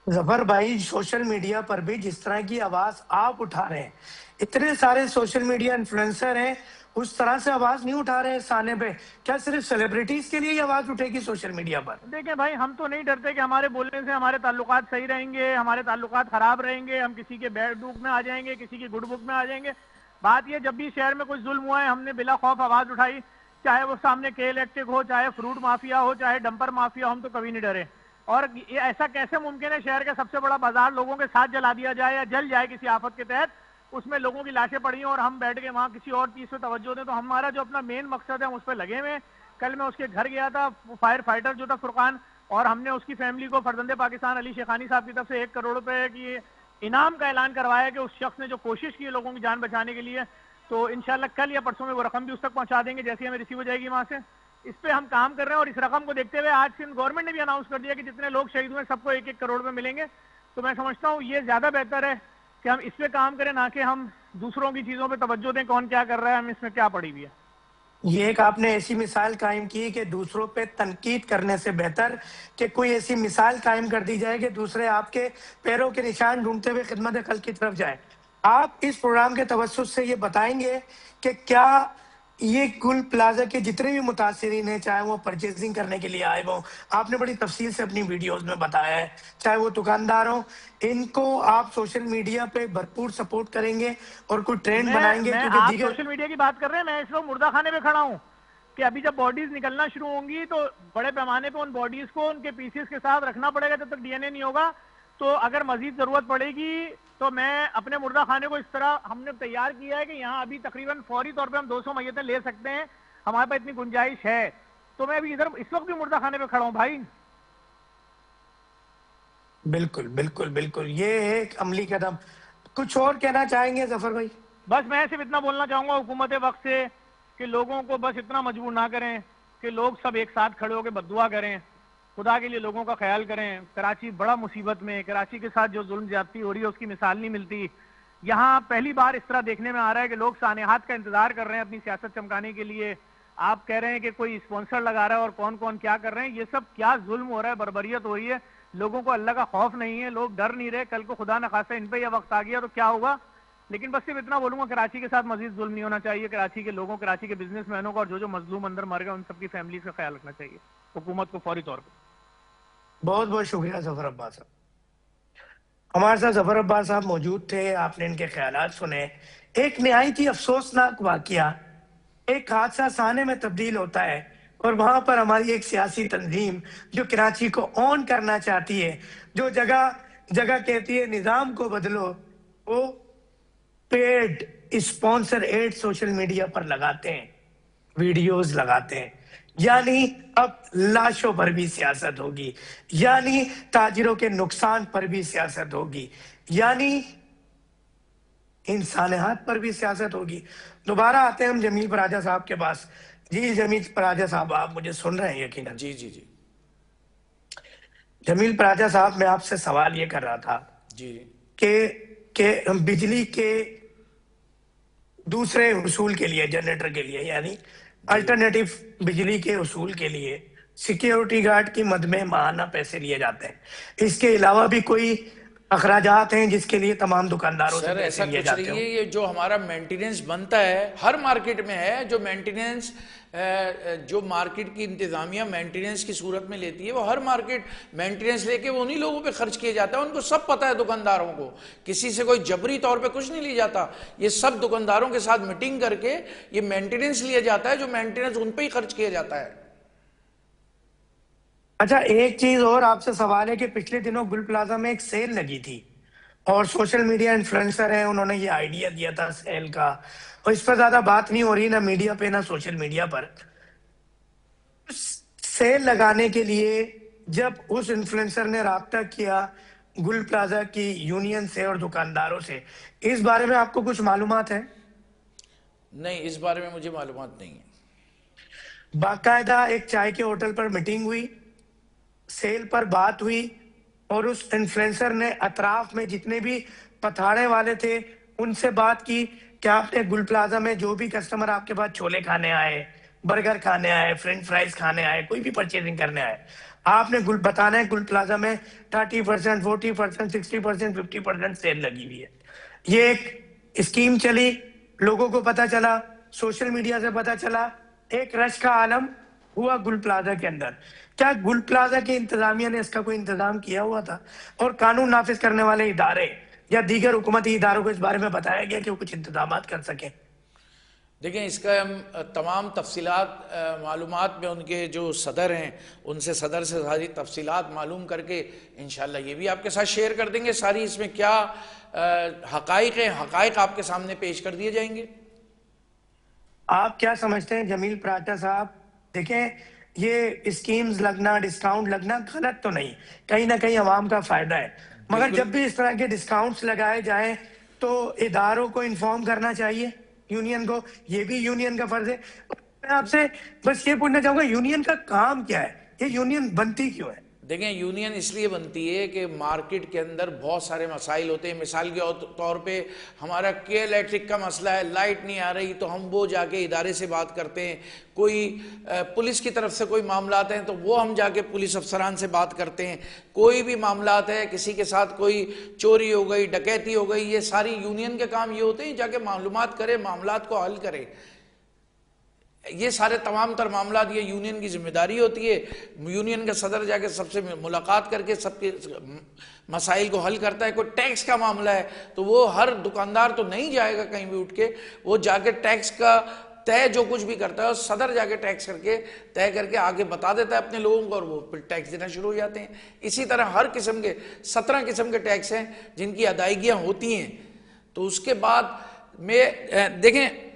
[SPEAKER 1] जफर भाई, सोशल मीडिया पर भी जिस तरह की आवाज आप उठा रहे हैं, इतने सारे सोशल मीडिया इन्फ्लुएंसर हैं, उस तरह से आवाज नहीं उठा रहे हैं साने पे। क्या सिर्फ सेलिब्रिटीज के लिए ही आवाज उठेगी सोशल मीडिया पर?
[SPEAKER 4] देखिए भाई, हम तो नहीं डरते कि हमारे बोलने से हमारे ताल्लुकात सही रहेंगे, हमारे ताल्लुकात खराब रहेंगे, हम किसी के बैड बुक में आ जाएंगे, किसी की गुड बुक में आ जाएंगे। बात ये, जब भी शहर में कुछ जुल्म हुआ है, हमने बिला खौफ आवाज उठाई, चाहे वो सामने के इलेक्ट्रिक हो, चाहे फ्रूट माफिया हो, चाहे डंपर माफिया हो, हम तो कभी नहीं डरे। और ये ऐसा कैसे मुमकिन है शहर का सबसे बड़ा बाजार लोगों के साथ जला दिया जाए या जल जाए किसी आफत के तहत, उसमें लोगों की लाशें पड़ी हैं और हम बैठ के वहां किसी और चीज पे तवज्जो दें? तो हमारा जो अपना मेन मकसद है हम उस पर लगे हुए। कल मैं उसके घर गया था, फायर फाइटर जो था फुरकान, और हमने उसकी फैमिली को फरजंदे पाकिस्तान अली शेखानी साहब की तरफ से 1 करोड़ रुपए की इनाम का ऐलान करवाया कि उस शख्स ने जो कोशिश की है लोगों की जान बचाने के लिए। तो इंशाल्लाह कल या परसों में वो रकम भी उस तक पहुंचा देंगे जैसे हमें रिसीव हो जाएगी वहां से। इस पे हम काम कर रहे हैं और इस रकम को देखते हुए आज सिंध गवर्नमेंट ने भी अनाउंस कर दिया कि जितने लोग शहीद हुए सबको 1-1 करोड़ रुपए मिलेंगे। तो मैं समझता हूँ ये ज्यादा बेहतर है कि हम इस पे काम करें, ना कि हम दूसरों की चीजों पे तवज्जो दें, कौन क्या कर रहा है, हम इसमें क्या पड़ी हुई है।
[SPEAKER 1] ये एक आपने ऐसी मिसाल कायम की कि दूसरों पे तनकीद करने से बेहतर कि कोई ऐसी मिसाल कायम कर दी जाए कि दूसरे आपके पैरों के निशान ढूंढते हुए खिदमत खल्क की तरफ जाए। आप इस प्रोग्राम के तवज्जुह से ये बताएंगे कि क्या ये गुल प्लाजा के जितने भी मुतासिरीन हैं, चाहे वो परचेजिंग करने के लिए आए हों, आपने बड़ी तफसील से अपनी वीडियोस में बताया है, चाहे वो दुकानदार हो, इनको आप सोशल मीडिया पे भरपूर सपोर्ट करेंगे और कोई ट्रेंड बनाएंगे? क्योंकि
[SPEAKER 4] आप
[SPEAKER 1] दीगर
[SPEAKER 4] सोशल मीडिया की बात कर रहे हैं, मैं इस वक्त मुर्दा खाने पे खड़ा हूँ कि अभी जब बॉडीज निकलना शुरू होंगी तो बड़े पैमाने पे उन बॉडीज को उनके पीसेस के साथ रखना पड़ेगा जब तक डीएनए नहीं होगा। तो अगर मजीद जरूरत पड़ेगी तो मैं अपने मुर्दा खाने को इस तरह हमने तैयार किया है कि यहाँ अभी तकरीबन फौरी तौर पे हम 200 मैयतें ले सकते हैं, हमारे पास इतनी गुंजाइश है। तो मैं अभी इधर इस वक्त भी मुर्दा खाने पे खड़ा हूँ भाई।
[SPEAKER 1] बिल्कुल बिल्कुल बिल्कुल, ये एक अमली कदम। कुछ और कहना चाहेंगे जफर भाई?
[SPEAKER 4] बस मैं सिर्फ इतना बोलना चाहूंगा हुकूमत वक्त से कि लोगों को बस इतना मजबूर ना करें कि लोग सब एक साथ खड़े होकर बद्दुआ करें, खुदा के लिए लोगों का ख्याल करें। कराची बड़ा मुसीबत में, कराची के साथ जो जुल्म ज्यादती हो रही है उसकी मिसाल नहीं मिलती। यहाँ पहली बार इस तरह देखने में आ रहा है कि लोग सानेहात का इंतजार कर रहे हैं अपनी सियासत चमकाने के लिए। आप कह रहे हैं कि कोई स्पॉन्सर लगा रहा है और कौन कौन क्या कर रहे हैं, ये सब क्या जुल्म हो रहा है, बर्बरियत हो रही है। लोगों को अल्लाह का खौफ नहीं है, लोग डर नहीं रहे। कल को खुदा न खासा इन पे यह वक्त आ गया तो क्या होगा। लेकिन बस सिर्फ इतना बोलूंगा, कराची के साथ मजीद जुल्म नहीं होना चाहिए। कराची के लोगों, कराची के बिजनेसमैनों का और जो जो मजलूम अंदर मर गए उन सबकी फैमिलीज का ख्याल रखना चाहिए हुकूमत को फौरी तौर पर।
[SPEAKER 1] बहुत बहुत शुक्रिया जफर अब्बास साहब। हमारे साथ जफर अब्बास साहब मौजूद थे, आपने इनके ख्यालात सुने। एक निहायत ही अफसोसनाक वाकया, एक हादसा साने में तब्दील होता है और वहां पर हमारी एक सियासी तंजीम जो कराची को ऑन करना चाहती है, जो जगह जगह कहती है निजाम को बदलो, वो paid sponsor ad social media पर लगाते हैं, वीडियोस लगाते हैं। यानी अब लाशों पर भी सियासत होगी, यानी ताजिरों के नुकसान पर भी सियासत होगी, यानी इंसानियत पर भी सियासत होगी। दोबारा आते हैं हम जमील पराजा साहब के पास। जी जमील पराजा साहब, आप मुझे सुन रहे हैं यकीनन?
[SPEAKER 3] जी जी जी
[SPEAKER 1] जमील पराजा साहब, मैं आपसे सवाल ये कर रहा था
[SPEAKER 3] जी
[SPEAKER 1] कि बिजली के दूसरे उसूल के लिए, जनरेटर के लिए, यानी अल्टरनेटिव बिजली के उसूल के लिए सिक्योरिटी गार्ड की मद में माहाना पैसे लिए जाते हैं। इसके अलावा भी कोई अखराजात हैं जिसके लिए तमाम दुकानदारों से
[SPEAKER 3] सर,
[SPEAKER 1] पैसे
[SPEAKER 3] ऐसा
[SPEAKER 1] लिए
[SPEAKER 3] कुछ
[SPEAKER 1] जाते
[SPEAKER 3] नहीं
[SPEAKER 1] हो?
[SPEAKER 3] है। ये जो हमारा मेंटेनेंस बनता है हर मार्केट में है, जो मेंटेनेंस जो मार्केट की इंतजामिया मेंटेनेंस की सूरत में लेती है, वो हर मार्केट मेंटेनेंस लेके वो उन्हीं लोगों पे खर्च किया जाता है। उनको सब पता है, दुकानदारों को, किसी से कोई जबरी तौर पे कुछ नहीं लिया जाता। ये सब दुकानदारों के साथ मीटिंग करके ये मेंटेनेंस लिया जाता है, जो मेंटेनेंस उन पे ही खर्च किया जाता है।
[SPEAKER 1] अच्छा, एक चीज और आपसे सवाल है कि पिछले दिनों गुल प्लाजा में एक सेल लगी थी और सोशल मीडिया इन्फ्लुएंसर हैं, उन्होंने ये आइडिया दिया था सेल का, और इस पर ज्यादा बात नहीं हो रही ना मीडिया पे ना सोशल मीडिया पर। सेल लगाने के लिए जब उस इन्फ्लुएंसर ने राब्ता किया गुल प्लाजा की यूनियन से और दुकानदारों से, इस बारे में आपको कुछ मालूमात है?
[SPEAKER 3] नहीं, इस बारे में मुझे मालूमात नहीं है।
[SPEAKER 1] बाकायदा एक चाय के होटल पर मीटिंग हुई, सेल पर बात हुई और उस इन्फ्लुएंसर ने अतराफ में जितने भी पथाड़े वाले थे उनसे बात की कि आपने गुल प्लाजा में जो भी कस्टमर आपके पास छोले खाने आए, बर्गर खाने आए, फ्रेंच फ्राइज खाने आए, कोई भी परचेजिंग करने आए, आपने बताना है गुल प्लाजा में 30%, 40%, 60%, 50% सेल लगी हुई है। ये एक स्कीम चली, लोगों को पता चला, सोशल मीडिया से पता चला, एक रश का आलम हुआ गुल प्लाजा के अंदर। क्या गुल प्लाजा की इंतजामिया ने इसका कोई इंतजाम किया हुआ था? और कानून नाफिज करने वाले इदारे या दीगर हुकूमती इदारों को इस बारे में बताया गया कि वो कुछ इंतजाम कर सकें?
[SPEAKER 3] देखें, इसका हम तमाम तफसीलात मालूमात में उनके जो सदर हैं उनसे सदर से सारी तफसीलात मालूम करके इंशाल्लाह ये भी आपके साथ शेयर कर देंगे। सारी इसमें क्या हकाइक हैं, हकाइक आपके सामने पेश कर दिए जाएंगे।
[SPEAKER 1] आप क्या समझते हैं जमील पराठा साहब? देखें, ये स्कीम्स लगना, डिस्काउंट लगना गलत तो नहीं, कहीं ना कहीं अवाम का फायदा है, मगर जब भी इस तरह के डिस्काउंट्स लगाए जाएं तो इदारों को इन्फॉर्म करना चाहिए, यूनियन को। ये भी यूनियन का फर्ज है। मैं आपसे बस ये पूछना चाहूंगा, यूनियन का काम क्या है? ये यूनियन बनती क्यों है?
[SPEAKER 3] देखें, यूनियन इसलिए बनती है कि मार्केट के अंदर बहुत सारे मसाइल होते हैं। मिसाल के तौर पे हमारा के इलेक्ट्रिक का मसला है, लाइट नहीं आ रही, तो हम वो जाके इदारे से बात करते हैं। कोई पुलिस की तरफ से कोई मामलात हैं तो वो हम जाके पुलिस अफसरान से बात करते हैं। कोई भी मामलात है, किसी के साथ कोई चोरी हो गई, डकैती हो गई, ये सारी यूनियन के काम ये होते हैं, जाके मालूमात करे, मामलात को हल करे। ये सारे तमाम तर मामलात ये यूनियन की जिम्मेदारी होती है। यूनियन का सदर जाके सबसे मुलाकात करके सबके मसाइल को हल करता है। कोई टैक्स का मामला है तो वो हर दुकानदार तो नहीं जाएगा कहीं भी उठ के, वो जाके टैक्स का तय जो कुछ भी करता है सदर जाके टैक्स करके तय करके आगे बता देता है अपने लोगों को, और वो फिर टैक्स देना शुरू हो जाते हैं। इसी तरह हर किस्म के 17 किस्म के टैक्स हैं जिनकी अदायगियां होती हैं। तो उसके बाद में देखें,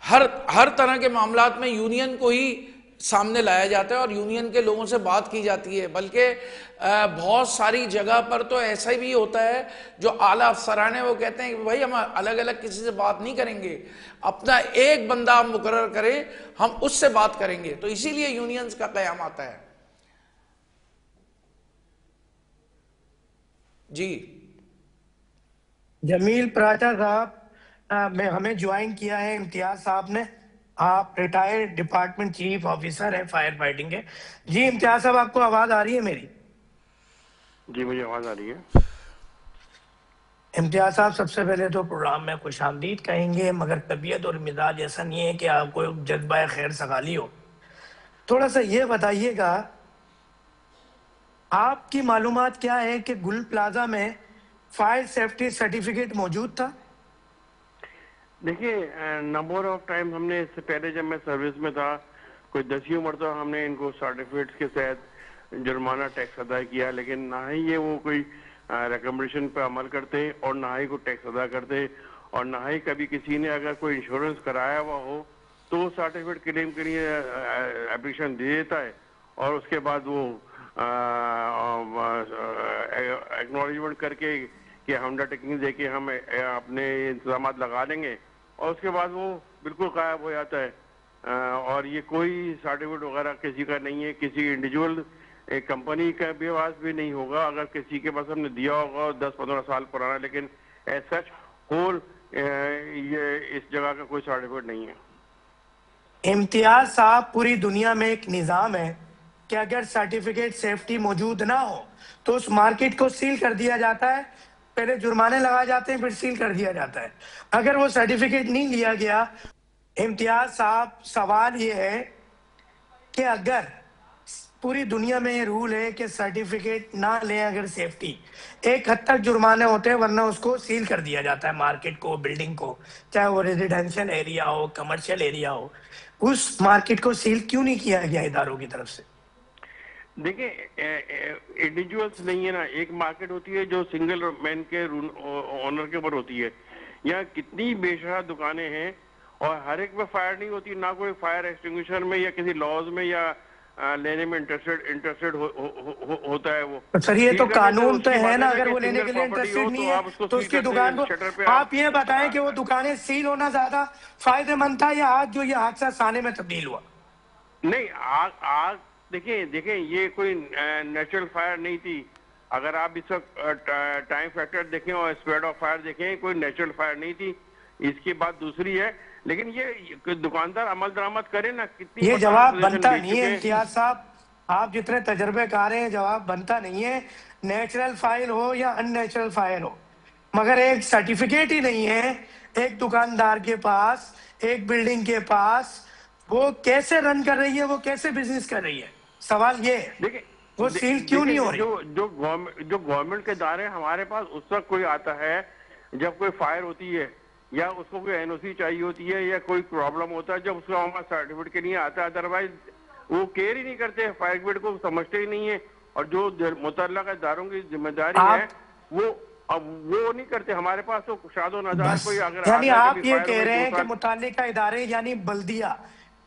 [SPEAKER 3] हर तरह के मामलात में यूनियन को ही सामने लाया जाता है और यूनियन के लोगों से बात की जाती है। बल्कि बहुत सारी जगह पर तो ऐसा भी होता है, जो आला अफसरान है वो कहते हैं कि भाई हम अलग अलग किसी से बात नहीं करेंगे, अपना एक बंदा हम मुकर्रर करें, हम उससे बात करेंगे। तो इसीलिए यूनियंस का क़याम आता है। जी
[SPEAKER 1] जमील पराठा साहब, मैं हमें ज्वाइन किया है इम्तियाज साहब ने। आप रिटायर्ड डिपार्टमेंट चीफ ऑफिसर हैं फायर फाइटिंग के। जी इम्तियाज साहब, आपको आवाज आ रही है मेरी?
[SPEAKER 5] जी मुझे आवाज आ रही है।
[SPEAKER 1] इम्तियाज साहब, सबसे पहले तो प्रोग्राम में खुशामदीद कहेंगे, मगर तबीयत और मिजाज ऐसा नहीं है कि आपको जज्बा खैर सगाली हो। थोड़ा सा ये बताइएगा, आपकी मालूमात क्या है कि गुल प्लाजा में फायर सेफ्टी सर्टिफिकेट मौजूद था?
[SPEAKER 5] देखिए, नंबर ऑफ टाइम हमने इससे पहले जब मैं सर्विस में था, कोई 10 मरतबा हमने इनको सर्टिफिकेट्स के तहत जुर्माना टैक्स अदा किया, लेकिन ना ही ये वो कोई रिकमेंडेशन पे अमल करते और ना ही कोई टैक्स अदा करते, और ना ही कभी किसी ने अगर कोई इंश्योरेंस कराया हुआ हो तो सर्टिफिकेट क्लेम के लिए एप्लीकेशन दे देता है, और उसके बाद वो एक्नॉलेजमेंट करके कि अंडरटेकिंग दे के हम अपने इंतजाम लगा लेंगे, और उसके बाद वो बिल्कुल गायब हो जाता है। और ये कोई सर्टिफिकेट वगैरह किसी का नहीं है, किसी इंडिविजुअल एक कंपनी का भी पास भी नहीं होगा। अगर किसी के पास हमने दिया होगा 10-15 साल पुराना, लेकिन एज सच होल ये इस जगह का कोई सर्टिफिकेट नहीं है।
[SPEAKER 1] इम्तियाज साहब, पूरी दुनिया में एक निज़ाम है कि अगर सर्टिफिकेट सेफ्टी मौजूद ना हो तो उस मार्केट को सील कर दिया जाता है, पहले जुर्माने लगाए जाते हैं, फिर सील कर दिया जाता है। अगर वो सर्टिफिकेट नहीं लिया गया, इम्तियाज साहब सवाल ये है कि अगर पूरी दुनिया में ये रूल है कि सर्टिफिकेट ना लें अगर सेफ्टी, एक हद तक जुर्माने होते हैं, वरना उसको सील कर दिया जाता है मार्केट को, बिल्डिंग को, चाहे वो रेजिडेंशियल एरिया हो, कमर्शियल एरिया हो। उस मार्केट को सील क्यों नहीं किया गया इदारों की तरफ से?
[SPEAKER 5] देखिए, इंडिविजुअल्स नहीं है ना, एक मार्केट होती है जो सिंगल मैन के ओनर के ऊपर होती है। यहाँ कितनी बेशुमार दुकानें हैं और हर एक में फायर नहीं होती, ना कोई फायर एक्सटिंग्विशर में या किसी लॉज में या लेने में इंटरेस्टेड होता है वो।
[SPEAKER 1] तो सर, ये तो कानून तो है ना, अगर वो लेने के लिए इंटरेस्टेड नहीं है तो उसकी दुकान को आप ये बताएं कि वो दुकानें सील होना ज्यादा फायदेमंद था या आज जो ये हादसा साने में तब्दील हुआ?
[SPEAKER 5] नहीं, आग देखिए ये कोई नेचुरल फायर नहीं थी। अगर आप इस वक्त टाइम फैक्टर देखें और स्प्रेड ऑफ फायर देखें, कोई नेचुरल फायर नहीं थी। इसकी बात दूसरी है, लेकिन ये दुकानदार अमल दरामद करे ना, कितनी
[SPEAKER 1] ये
[SPEAKER 5] पचास
[SPEAKER 1] जवाब
[SPEAKER 5] पोजीशन
[SPEAKER 1] बनता
[SPEAKER 5] बेच
[SPEAKER 1] नहीं
[SPEAKER 5] चुके
[SPEAKER 1] है
[SPEAKER 5] हैं।
[SPEAKER 1] इम्तियाज साहब, आप जितने तजर्बेकार हैं, जवाब बनता नहीं है। नेचुरल फायर हो या अननेचुरल फायर हो, मगर एक सर्टिफिकेट ही नहीं है एक दुकानदार के पास, एक बिल्डिंग के पास, वो कैसे रन कर रही है, वो कैसे बिजनेस कर रही है? सवाल ये है,
[SPEAKER 5] देखिए
[SPEAKER 1] वो सील क्यों नहीं हो रही?
[SPEAKER 5] जो गवर्नमेंट के दायरे हमारे पास उस वक्त कोई आता है जब कोई फायर होती है या उसको कोई एनओसी चाहिए होती है या कोई प्रॉब्लम होता है, जब उसका हमारा सर्टिफिकेट के लिए आता है। अदरवाइज वो केयर ही नहीं करते, फायर ब्रिगेड को समझते ही नहीं है। और जो मुतल्लका इदारों की जिम्मेदारी है वो वो नहीं करते। हमारे पास तो शादो नजार कोई अगर
[SPEAKER 1] यानी
[SPEAKER 5] आता है,
[SPEAKER 1] आप
[SPEAKER 5] कभी
[SPEAKER 1] ये
[SPEAKER 5] फायर
[SPEAKER 1] कह
[SPEAKER 5] हो गई
[SPEAKER 1] रहे
[SPEAKER 5] 2
[SPEAKER 1] हैं कि
[SPEAKER 5] साल,
[SPEAKER 1] मुतालिका इदारे यानी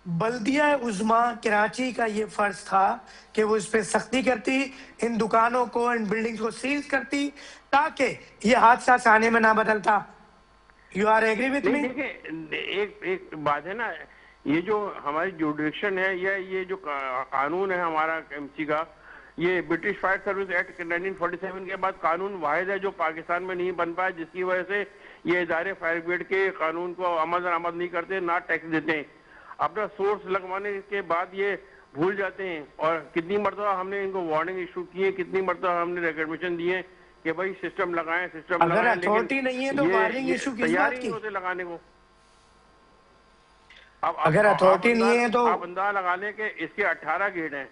[SPEAKER 1] बल्दिया उज़्मा कराची का ये फर्ज था कि वो इस पे सख्ती करती, इन दुकानों को, इन बिल्डिंग्स को सील करती, ताकि ये हादसा आने में ना बदलता। यू आर एग्री विथ
[SPEAKER 5] नहीं
[SPEAKER 1] मी?
[SPEAKER 5] देखिए, एक बात है ना, ये जो हमारी जुडिक्शन है या ये जो कानून है हमारा एमसी का, ये ब्रिटिश फायर सर्विस एक्ट 1947 के बाद कानून वाहिद है जो पाकिस्तान में नहीं बन पाया, जिसकी वजह से ये इदारे फायर ब्रिगेड के कानून को अमल दरामद नहीं करते, ना टैक्स देते हैं। अपना सोर्स लगवाने के बाद ये भूल जाते हैं। और कितनी मरतबा हमने इनको वार्निंग इशू की है, कितनी मरतबा हमने रिकमेंडेशन दिए कि भाई सिस्टम लगाएं, सिस्टम
[SPEAKER 1] अगर
[SPEAKER 5] लगाएं,
[SPEAKER 1] अथॉरिटी नहीं है तो वार्निंग इशू किस
[SPEAKER 5] तैयार
[SPEAKER 1] बात
[SPEAKER 5] ही
[SPEAKER 1] की?
[SPEAKER 5] नहीं होते लगाने को। अब
[SPEAKER 1] अगर अथॉरिटी नहीं है तो
[SPEAKER 5] आप अंदाजा लगा लें कि इसके 18 गेट हैं।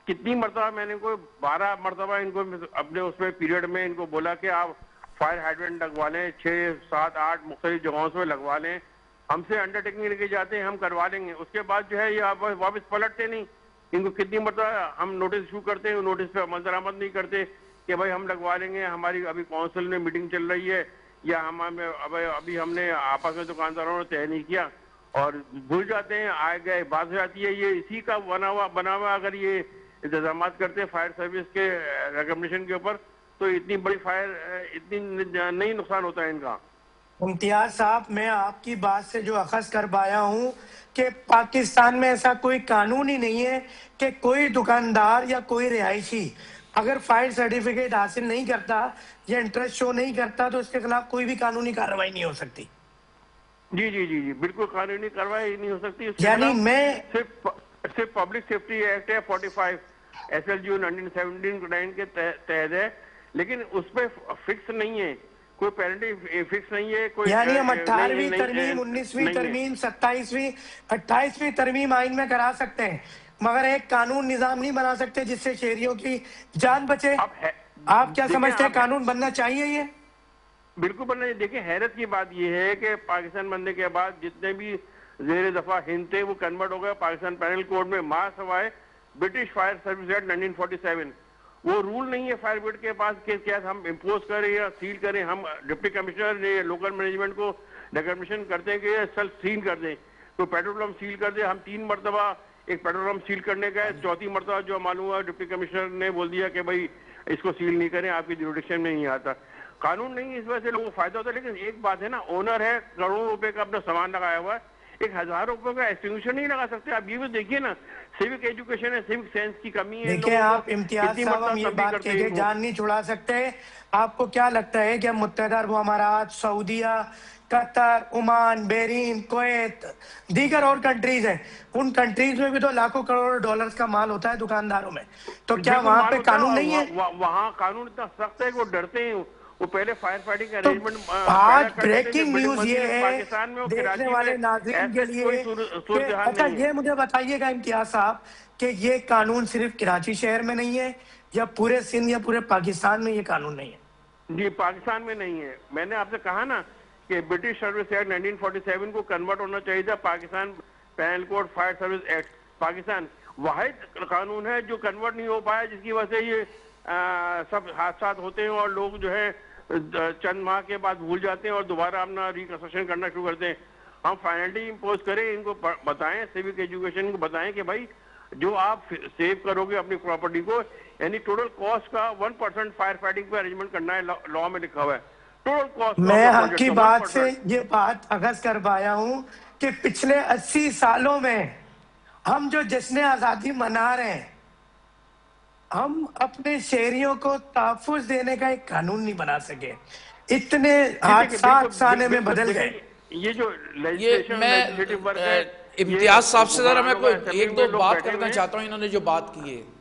[SPEAKER 5] कितनी मरतबा मैंने इनको 12 मरतबा इनको अपने उसमें पीरियड में इनको बोला कि आप फायर हाइड्रेंट लगवा लें, 6, 7, 8 मुख्तलिफ जगहों से लगवा लें। हमसे अंडरटेकिंग लेके जाते हैं, हम करवा लेंगे। उसके बाद जो है ये वापस पलटते नहीं। इनको कितनी मरतबा हम नोटिस इशू करते हैं, नोटिस पे अमल दरामद नहीं करते कि भाई हम लगवा लेंगे, हमारी अभी काउंसिल में मीटिंग चल रही है या अभी हमने आपस में दुकानदारों ने तय नहीं किया, और भूल जाते हैं। आए गए बात हो जाती है। ये इसी का बना हुआ अगर ये इंतजाम करते हैं फायर सर्विस के रिकमेंडेशन के ऊपर, तो इतनी बड़ी फायर इतनी नहीं नुकसान होता है इनका।
[SPEAKER 1] इम्तियाज साहब, मैं आपकी बात से जो अखज़ कर पाया हूँ कि पाकिस्तान में ऐसा कोई कानून ही नहीं है कि कोई दुकानदार या कोई रिहायशी अगर फायर सर्टिफिकेट हासिल नहीं करता या इंटरेस्ट शो नहीं करता तो उसके खिलाफ कोई भी कानूनी कार्रवाई नहीं हो सकती।
[SPEAKER 5] जी जी जी जी, बिल्कुल कानूनी कार्रवाई नहीं हो सकती।
[SPEAKER 1] यानी मैं
[SPEAKER 5] सिर्फ पब्लिक सेफ्टी एक्ट है 45 SLG 1979 के तहत है, लेकिन उस पर फिक्स नहीं है, कोई पेनल्टी फिक्स नहीं है। कोई
[SPEAKER 1] यानी हम 18वीं तरमीम, 19वीं तरमीम, 27वीं, 28वीं तरमीम आइन में करा सकते हैं, मगर एक कानून निजाम नहीं बना सकते जिससे शहरियों की जान बचे। आप क्या समझते हैं, कानून बनना चाहिए? ये
[SPEAKER 5] बिल्कुल बनना चाहिए। देखिए, हैरत की बात यह है कि पाकिस्तान बनने के बाद जितने भी जेर दफा हिंद थे वो कन्वर्ट हो गए पाकिस्तान पैनल कोड में, मां सवाए ब्रिटिश फायर सर्विस एक्ट 1947। वो रूल नहीं है फायर ब्रिगेड के पास कि क्या हम इम्पोज करें या सील करें। हम डिप्टी कमिश्नर ने लोकल मैनेजमेंट को रिकमेंडेशन करते हैं कि सेल्फ सील कर दें, तो पेट्रोल पंप सील कर दें। हम 3 मरतबा एक पेट्रोल पंप सील करने का है, चौथी मरतबा जो मालूम हुआ डिप्टी कमिश्नर ने बोल दिया कि भाई इसको सील नहीं करें, आपकी जुरिडिक्शन में नहीं आता। कानून नहीं, इस वजह से लोगों को फायदा होता है। लेकिन एक बात है ना, ओनर है, करोड़ों रुपए का अपना सामान लगाया हुआ है, 1000 रुपए का एक्सटिंग्विशर नहीं लगा सकते। आप ये भी देखिए ना, सिविक एजुकेशन है, सिविक सेंस की कमी है।
[SPEAKER 1] देखिए आप इम्तियाज साहब, हम ये बात कह के जान नहीं छुड़ा सकते। आपको क्या लगता है कि हम मुत्तहिदा अरब अमारात, सऊदीया, कतर, ओमान, बहरीन, कुवैत, दीगर और कंट्रीज हैं, उन कंट्रीज में भी तो लाखों करोड़ डॉलर्स का माल होता है दुकानदारों में, तो क्या वहां पे कानून नहीं है?
[SPEAKER 5] वहां कानून इतना सख्त है कि वो डरते हैं। वो पहले फायर फाइटिंग
[SPEAKER 1] तो
[SPEAKER 5] अरेंजमेंट
[SPEAKER 1] आज ब्रेकिंग न्यूज ये है
[SPEAKER 5] पाकिस्तान में,
[SPEAKER 1] देखने वाले नाज़रीन के लिए कि अच्छा ये मुझे बताइएगा इम्तियाज साहब कि ये कानून सिर्फ कराची शहर में नहीं है या पूरे सिंध या पूरे पाकिस्तान में ये कानून नहीं है?
[SPEAKER 5] जी, पाकिस्तान में नहीं है। मैंने आपसे कहा ना कि ब्रिटिश सर्विस एक्ट 1947 को कन्वर्ट होना चाहिए था Pakistan penal code fire service act. Pakistan वाहिद कानून है जो कन्वर्ट नहीं हो पाया, जिसकी वजह से ये सब हादसा होते हैं और लोग जो है चंद माह के बाद भूल जाते हैं और दोबारा अपना रिकंस्ट्रक्शन करना शुरू करते हैं। हम फाइनली इम्पोज करें, इनको बताएं, सिविक एजुकेशन को बताएं कि भाई जो आप सेव करोगे अपनी प्रॉपर्टी को, यानी टोटल कॉस्ट का 1% फायर फाइटिंग पे अरेंजमेंट करना है, लॉ में लिखा हुआ है टोटल कॉस्ट।
[SPEAKER 1] मैं आपकी बात से ये बात अगस कर पाया हूं कि पिछले 80 सालों में हम जो जश्न आजादी मना रहे हैं, हम अपने शहरियों को तहफ़्फ़ुज़ देने का एक कानून नहीं बना सके। इतने हादसा आने में बदल गए।
[SPEAKER 5] ये जो
[SPEAKER 3] ये
[SPEAKER 5] लेजिस्लेशन लेजिस्लेटिव वर्क है,
[SPEAKER 3] इम्तियाज साहब से जरा मैं कोई
[SPEAKER 5] असेंबली
[SPEAKER 3] एक
[SPEAKER 5] में
[SPEAKER 3] दो
[SPEAKER 5] लोग
[SPEAKER 3] बात
[SPEAKER 5] बैठे
[SPEAKER 3] करना
[SPEAKER 5] हुए हैं।
[SPEAKER 3] चाहता हूँ, इन्होंने जो बात की है।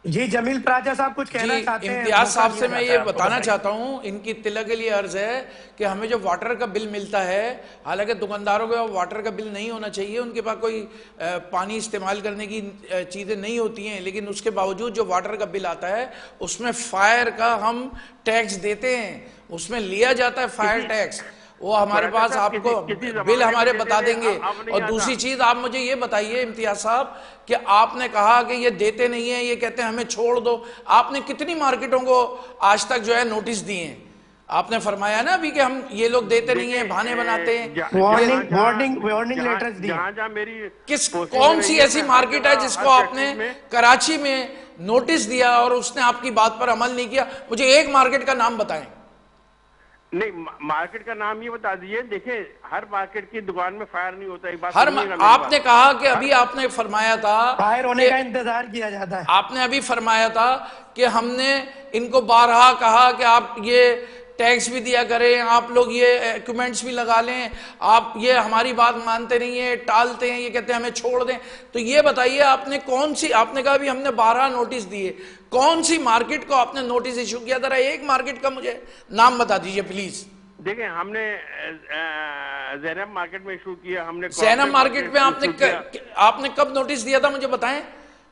[SPEAKER 1] जी जमील प्राजा साहब कुछ
[SPEAKER 3] जी
[SPEAKER 1] कहना चाहते हैं?
[SPEAKER 3] इम्तियाज
[SPEAKER 1] मौका
[SPEAKER 3] साहब
[SPEAKER 1] दिया
[SPEAKER 3] से मैं
[SPEAKER 1] जाता
[SPEAKER 3] ये
[SPEAKER 1] है आपको,
[SPEAKER 3] बताना
[SPEAKER 1] बताइए।
[SPEAKER 3] चाहता हूँ, इनकी तिलक के लिए अर्ज है कि हमें जो वाटर का बिल मिलता है, हालांकि दुकानदारों को वाटर का बिल नहीं होना चाहिए, उनके पास कोई पानी इस्तेमाल करने की चीज़ें नहीं होती हैं, लेकिन उसके बावजूद जो वाटर का बिल आता है उसमें फायर का हम टैक्स देते हैं, उसमें लिया जाता है फायर टैक्स। वो हमारे
[SPEAKER 5] प्राजा
[SPEAKER 3] पास
[SPEAKER 5] साहब,
[SPEAKER 3] आपको
[SPEAKER 5] किसी
[SPEAKER 3] बिल
[SPEAKER 5] जमाने में
[SPEAKER 3] हमारे
[SPEAKER 5] देते
[SPEAKER 3] बता
[SPEAKER 5] थे,
[SPEAKER 3] देंगे।
[SPEAKER 5] अब नहीं
[SPEAKER 3] और
[SPEAKER 5] आता।
[SPEAKER 3] दूसरी चीज आप मुझे ये बताइए इम्तियाज साहब कि आपने कहा कि ये देते नहीं है, ये कहते हैं हमें छोड़ दो। आपने कितनी मार्केटों को आज तक जो है नोटिस दिए हैं? आपने फरमाया ना अभी कि हम ये लोग देते नहीं है, बहाने बनाते हैं।
[SPEAKER 1] वार्निंग लेटर्स दिए।
[SPEAKER 5] जहाँ मेरी
[SPEAKER 3] किस
[SPEAKER 5] पोस्टिंग
[SPEAKER 3] कौन
[SPEAKER 5] रही
[SPEAKER 3] सी
[SPEAKER 5] है,
[SPEAKER 3] ऐसी
[SPEAKER 5] मैं हर
[SPEAKER 3] मार्केट है
[SPEAKER 5] जगह,
[SPEAKER 3] जिसको
[SPEAKER 5] हर
[SPEAKER 3] आपने
[SPEAKER 5] सेक्टर में,
[SPEAKER 3] कराची में नोटिस दिया और उसने आपकी बात पर अमल नहीं किया? मुझे एक मार्केट का नाम बताएं।
[SPEAKER 5] नहीं, मार्केट का नाम ये बता दीजिए। देखिए, हर मार्केट की दुकान में फायर नहीं होता। एक बात
[SPEAKER 3] हर
[SPEAKER 5] सुनिएगा मेरी
[SPEAKER 3] आपने
[SPEAKER 5] बात।
[SPEAKER 3] कहा कि अभी आपने फरमाया था
[SPEAKER 1] फायर होने
[SPEAKER 3] कि
[SPEAKER 1] का इंतजार किया जाता है।
[SPEAKER 3] आपने अभी फरमाया था कि हमने इनको बारहा कहा कि आप ये टैक्स भी दिया करें, आप लोग ये इक्विपमेंट्स भी लगा लें, आप ये हमारी बात मानते नहीं है, टालते हैं, ये कहते हैं हमें छोड़ दें। तो ये बताइए आपने कौन सी, आपने कहा भी हमने 12 नोटिस दिए, कौन सी मार्केट को आपने नोटिस इशू किया? जरा एक मार्केट का मुझे नाम बता दीजिए प्लीज।
[SPEAKER 5] देखिए, हमने जैनब मार्केट में इशू किया, हमने
[SPEAKER 3] जैनब मार्केट में
[SPEAKER 5] इशू किया।
[SPEAKER 3] आपने कब नोटिस दिया था मुझे बताएं?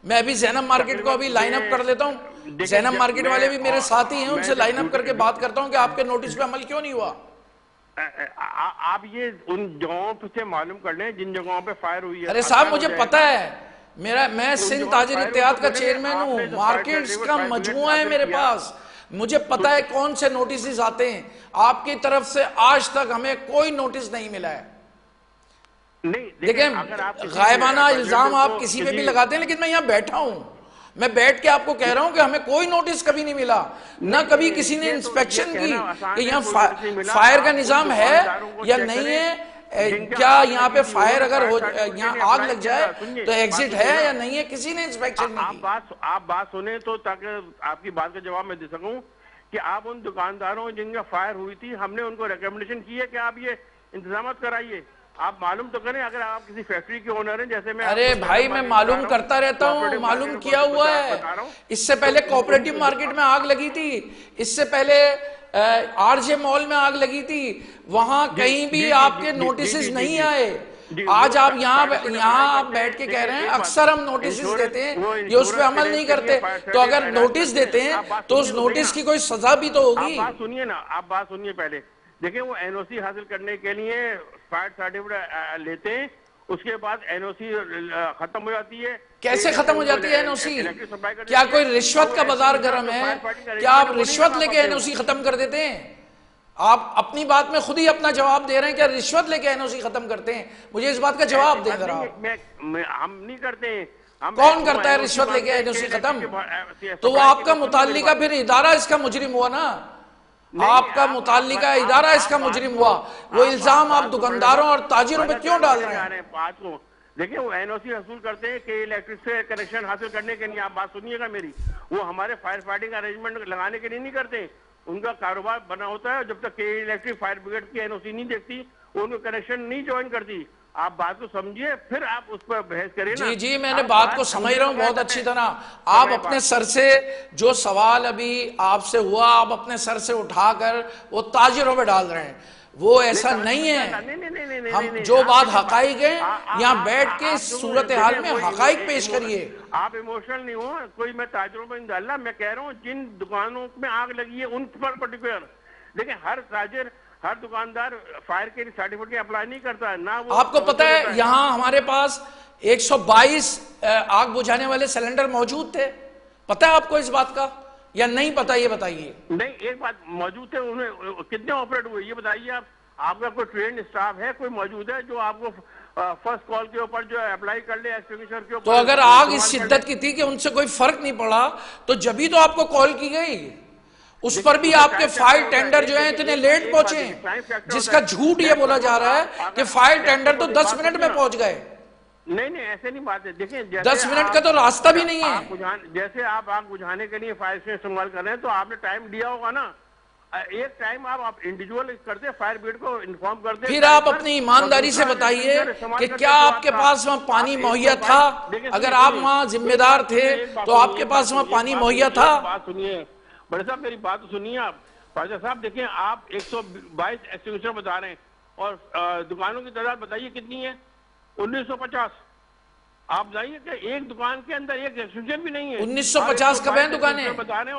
[SPEAKER 3] मैं अभी जैनब मार्केट को अभी लाइन अप कर लेता हूँ।
[SPEAKER 5] देखिए,
[SPEAKER 3] जैनब
[SPEAKER 5] जब
[SPEAKER 3] मार्केट वाले भी
[SPEAKER 5] मैं-
[SPEAKER 3] मेरे साथी हैं,
[SPEAKER 5] मैं
[SPEAKER 3] उनसे
[SPEAKER 5] जब
[SPEAKER 3] लाइन अप करके
[SPEAKER 5] दूसरी-
[SPEAKER 3] बात करता हूँ कि आपके नोटिस पे अमल क्यों नहीं हुआ।
[SPEAKER 5] आप ये उन जगहों से मालूम कर लें जिन जगहों पे फायर हुई है।
[SPEAKER 3] अरे साहब
[SPEAKER 5] आसान हो
[SPEAKER 3] मुझे
[SPEAKER 5] जाएगा।
[SPEAKER 3] पता है, मैं सिंध
[SPEAKER 5] जगहों
[SPEAKER 3] ताजिर
[SPEAKER 5] फायर
[SPEAKER 3] इत्तेहाद
[SPEAKER 5] हुई
[SPEAKER 3] का
[SPEAKER 5] तो
[SPEAKER 3] चेयरमैन
[SPEAKER 5] आपने
[SPEAKER 3] हूँ,
[SPEAKER 5] जो
[SPEAKER 3] मार्केट्स
[SPEAKER 5] फायर
[SPEAKER 3] का
[SPEAKER 5] ब्रिगेड
[SPEAKER 3] मजमुआ है
[SPEAKER 5] हासिल
[SPEAKER 3] मेरे
[SPEAKER 5] किया।
[SPEAKER 3] पास, मुझे पता है कौन से नोटिस आते हैं। आपकी तरफ से आज तक हमें कोई नोटिस नहीं मिला है।
[SPEAKER 5] नहीं,
[SPEAKER 3] देखिए
[SPEAKER 5] अगर आप किसी
[SPEAKER 3] गायबाना
[SPEAKER 5] प्रेसिडेंट
[SPEAKER 3] इल्जाम आप
[SPEAKER 5] को
[SPEAKER 3] किसी पे भी
[SPEAKER 5] किसी-
[SPEAKER 3] लगाते हैं, लेकिन मैं यहाँ बैठा हूँ, मैं बैठ के आपको कह रहा हूं कि हमें कोई नोटिस कभी नहीं मिला, ना कभी किसी ने
[SPEAKER 5] ये तो-
[SPEAKER 3] इंस्पेक्शन
[SPEAKER 5] ये
[SPEAKER 3] की
[SPEAKER 5] कहना आसान
[SPEAKER 3] कि
[SPEAKER 5] है,
[SPEAKER 3] यहाँ
[SPEAKER 5] कोई नोटिस नहीं मिला।
[SPEAKER 3] फायर का
[SPEAKER 5] आप उन
[SPEAKER 3] निजाम है
[SPEAKER 5] दुकानदारों को
[SPEAKER 3] या
[SPEAKER 5] चेक
[SPEAKER 3] नहीं
[SPEAKER 5] करें,
[SPEAKER 3] है,
[SPEAKER 5] जिनके
[SPEAKER 3] क्या
[SPEAKER 5] आग
[SPEAKER 3] यहाँ पे
[SPEAKER 5] लगी थी,
[SPEAKER 3] फायर
[SPEAKER 5] उन्होंने
[SPEAKER 3] अगर हो
[SPEAKER 5] फायर सर्टिफिकेट
[SPEAKER 3] यहाँ
[SPEAKER 5] नहीं
[SPEAKER 3] आग
[SPEAKER 5] अप्लाई
[SPEAKER 3] लग
[SPEAKER 5] किया
[SPEAKER 3] जाए
[SPEAKER 5] था। सुनिए,
[SPEAKER 3] तो
[SPEAKER 5] बात
[SPEAKER 3] एग्जिट
[SPEAKER 5] सुनिए
[SPEAKER 3] है
[SPEAKER 5] ना।
[SPEAKER 3] या नहीं है, किसी ने इंस्पेक्शन नहीं की।
[SPEAKER 5] आप बात सुने तो ताकि आपकी बात का जवाब मैं दे सकूं कि आप उन दुकानदारों जिनका फायर हुई थी, हमने उनको रिकमेंडेशन की है कि आप ये इंतजाम कराइए। आप मालूम तो करें, अगर आप किसी फैक्ट्री के ओनर हैं, जैसे मैं
[SPEAKER 3] अरे
[SPEAKER 5] आपको
[SPEAKER 3] भाई
[SPEAKER 5] जैनब
[SPEAKER 3] मैं
[SPEAKER 5] मार्केट
[SPEAKER 3] मालूम
[SPEAKER 5] बता रहा हूं,
[SPEAKER 3] करता रहता हूँ,
[SPEAKER 5] कोऑपरेटिव
[SPEAKER 3] मालूम
[SPEAKER 5] मार्केट
[SPEAKER 3] किया हुआ
[SPEAKER 5] बता रहा
[SPEAKER 3] है।
[SPEAKER 5] हूं।
[SPEAKER 3] इससे पहले कोऑपरेटिव मार्केट में आग लगी थी, इससे पहले आरजे मॉल में आग लगी थी, वहां कहीं भी आपके नोटिस नहीं आए। आज आप यहाँ आप बैठ के कह रहे हैं अक्सर हम नोटिस देते हैं, ये उस पर अमल नहीं करते। तो अगर नोटिस देते हैं तो उस नोटिस की कोई सजा भी तो होगी।
[SPEAKER 5] आप बात सुनिए ना, आप बात सुनिए पहले। देखिए, वो एनओसी हासिल करने के लिए फायर सर्टिफिकेट लेते हैं, उसके बाद एनओसी खत्म हो जाती है।
[SPEAKER 3] कैसे खत्म हो जाती है एनओसी? क्या कोई रिश्वत का बाजार गर्म है? क्या आप रिश्वत लेके एनओसी खत्म कर देते हैं? आप अपनी बात में खुद ही अपना जवाब दे रहे हैं, क्या रिश्वत लेके एनओसी खत्म करते हैं? मुझे इस बात का जवाब दें जरा।
[SPEAKER 5] हम नहीं करते हैं।
[SPEAKER 3] कौन करता है रिश्वत लेके एनओसी खत्म? तो वो आपका मुताल्लिका फिर इदारा इसका मुजरिम हुआ ना, आपका मुताल्लिका इदारा इसका मुजरिम हुआ। वो इल्जाम आप दुकानदारों और ताजिरों पे क्यों डाल रहे हैं?
[SPEAKER 5] बात को देखिए, वो एनओसी हासिल करते हैं कि इलेक्ट्रिक से कनेक्शन हासिल करने के लिए। आप बात सुनिएगा मेरी, वो हमारे फायर फाइटिंग अरेंजमेंट लगाने के लिए नहीं करते। उनका कारोबार बना होता है, जब तक के इलेक्ट्रिक फायर ब्रिगेड की एनओसी नहीं देखती, वो उनको कनेक्शन नहीं ज्वाइन करती। आप बात को समझिए, फिर आप उस पर बहस करें ना।
[SPEAKER 3] जी जी, मैंने बात को समझ रहा हूँ बहुत अच्छी तरह। आप अपने सर से जो सवाल अभी आपसे हुआ, आप अपने सर से उठाकर वो ताजिरों में डाल रहे हैं, वो ऐसा नहीं है। हम जो बात हकाइक है, यहाँ बैठ के सूरत हाल में हकाइक पेश करिए।
[SPEAKER 5] आप इमोशनल नहीं हो, कोई मैं ताजरों में डालना, मैं कह रहा हूँ जिन दुकानों में आग लगी है उन पर पर्टिकुलर। देखिए, हर ताजिर, हर दुकानदार फायर के सर्टिफिकेट अप्लाई नहीं करता है ना। वो
[SPEAKER 3] आपको पता है यहाँ हमारे पास 122 आग बुझाने वाले सिलेंडर मौजूद थे, पता है आपको इस बात का या नहीं पता, ये बताइए।
[SPEAKER 5] नहीं, एक बात मौजूद है, उन्हें कितने ऑपरेट हुए ये बताइए आप। आपका कोई ट्रेन स्टाफ है, कोई मौजूद है जो आपको फर्स्ट कॉल के ऊपर जो अप्लाई कर ले एक्सटिंग्विशर के ऊपर?
[SPEAKER 3] तो अगर आग इस शिद्दत की थी कि उनसे कोई फर्क नहीं पड़ा, तो जब भी तो आपको कॉल की गई। उस पर भी आपके फायर टेंडर जो है इतने लेट पहुंचे, जिसका झूठ ये बोला जा रहा है कि फायर टेंडर तो 10 मिनट में पहुंच गए।
[SPEAKER 5] नहीं, ऐसे नहीं बात है। देखिए,
[SPEAKER 3] 10 मिनट का तो रास्ता भी नहीं है।
[SPEAKER 5] जैसे आप आग बुझाने के लिए फायर से इस्तेमाल कर रहे हैं, तो आपने टाइम दिया होगा ना। एक टाइम आप इंडिविजुअल करते, फायर ब्रिगेड को इन्फॉर्म करते।
[SPEAKER 3] फिर आप अपनी ईमानदारी से बताइए कि क्या आपके पास वहां पानी मुहैया था? अगर आप वहां जिम्मेदार थे तो आपके पास वहां पानी मुहैया था?
[SPEAKER 5] बात सुनिए बड़े साहब, मेरी बात तो सुनिए आप। पाजा साहब देखिए, आप 122 एक्सटिंग्विशर बता रहे हैं और दुकानों की तादाद बताइए कितनी है? 1950। आप जाइए कि एक दुकान के अंदर एक एक्सटिंग्विशर भी नहीं है।
[SPEAKER 3] 1950 कब है दुकानें?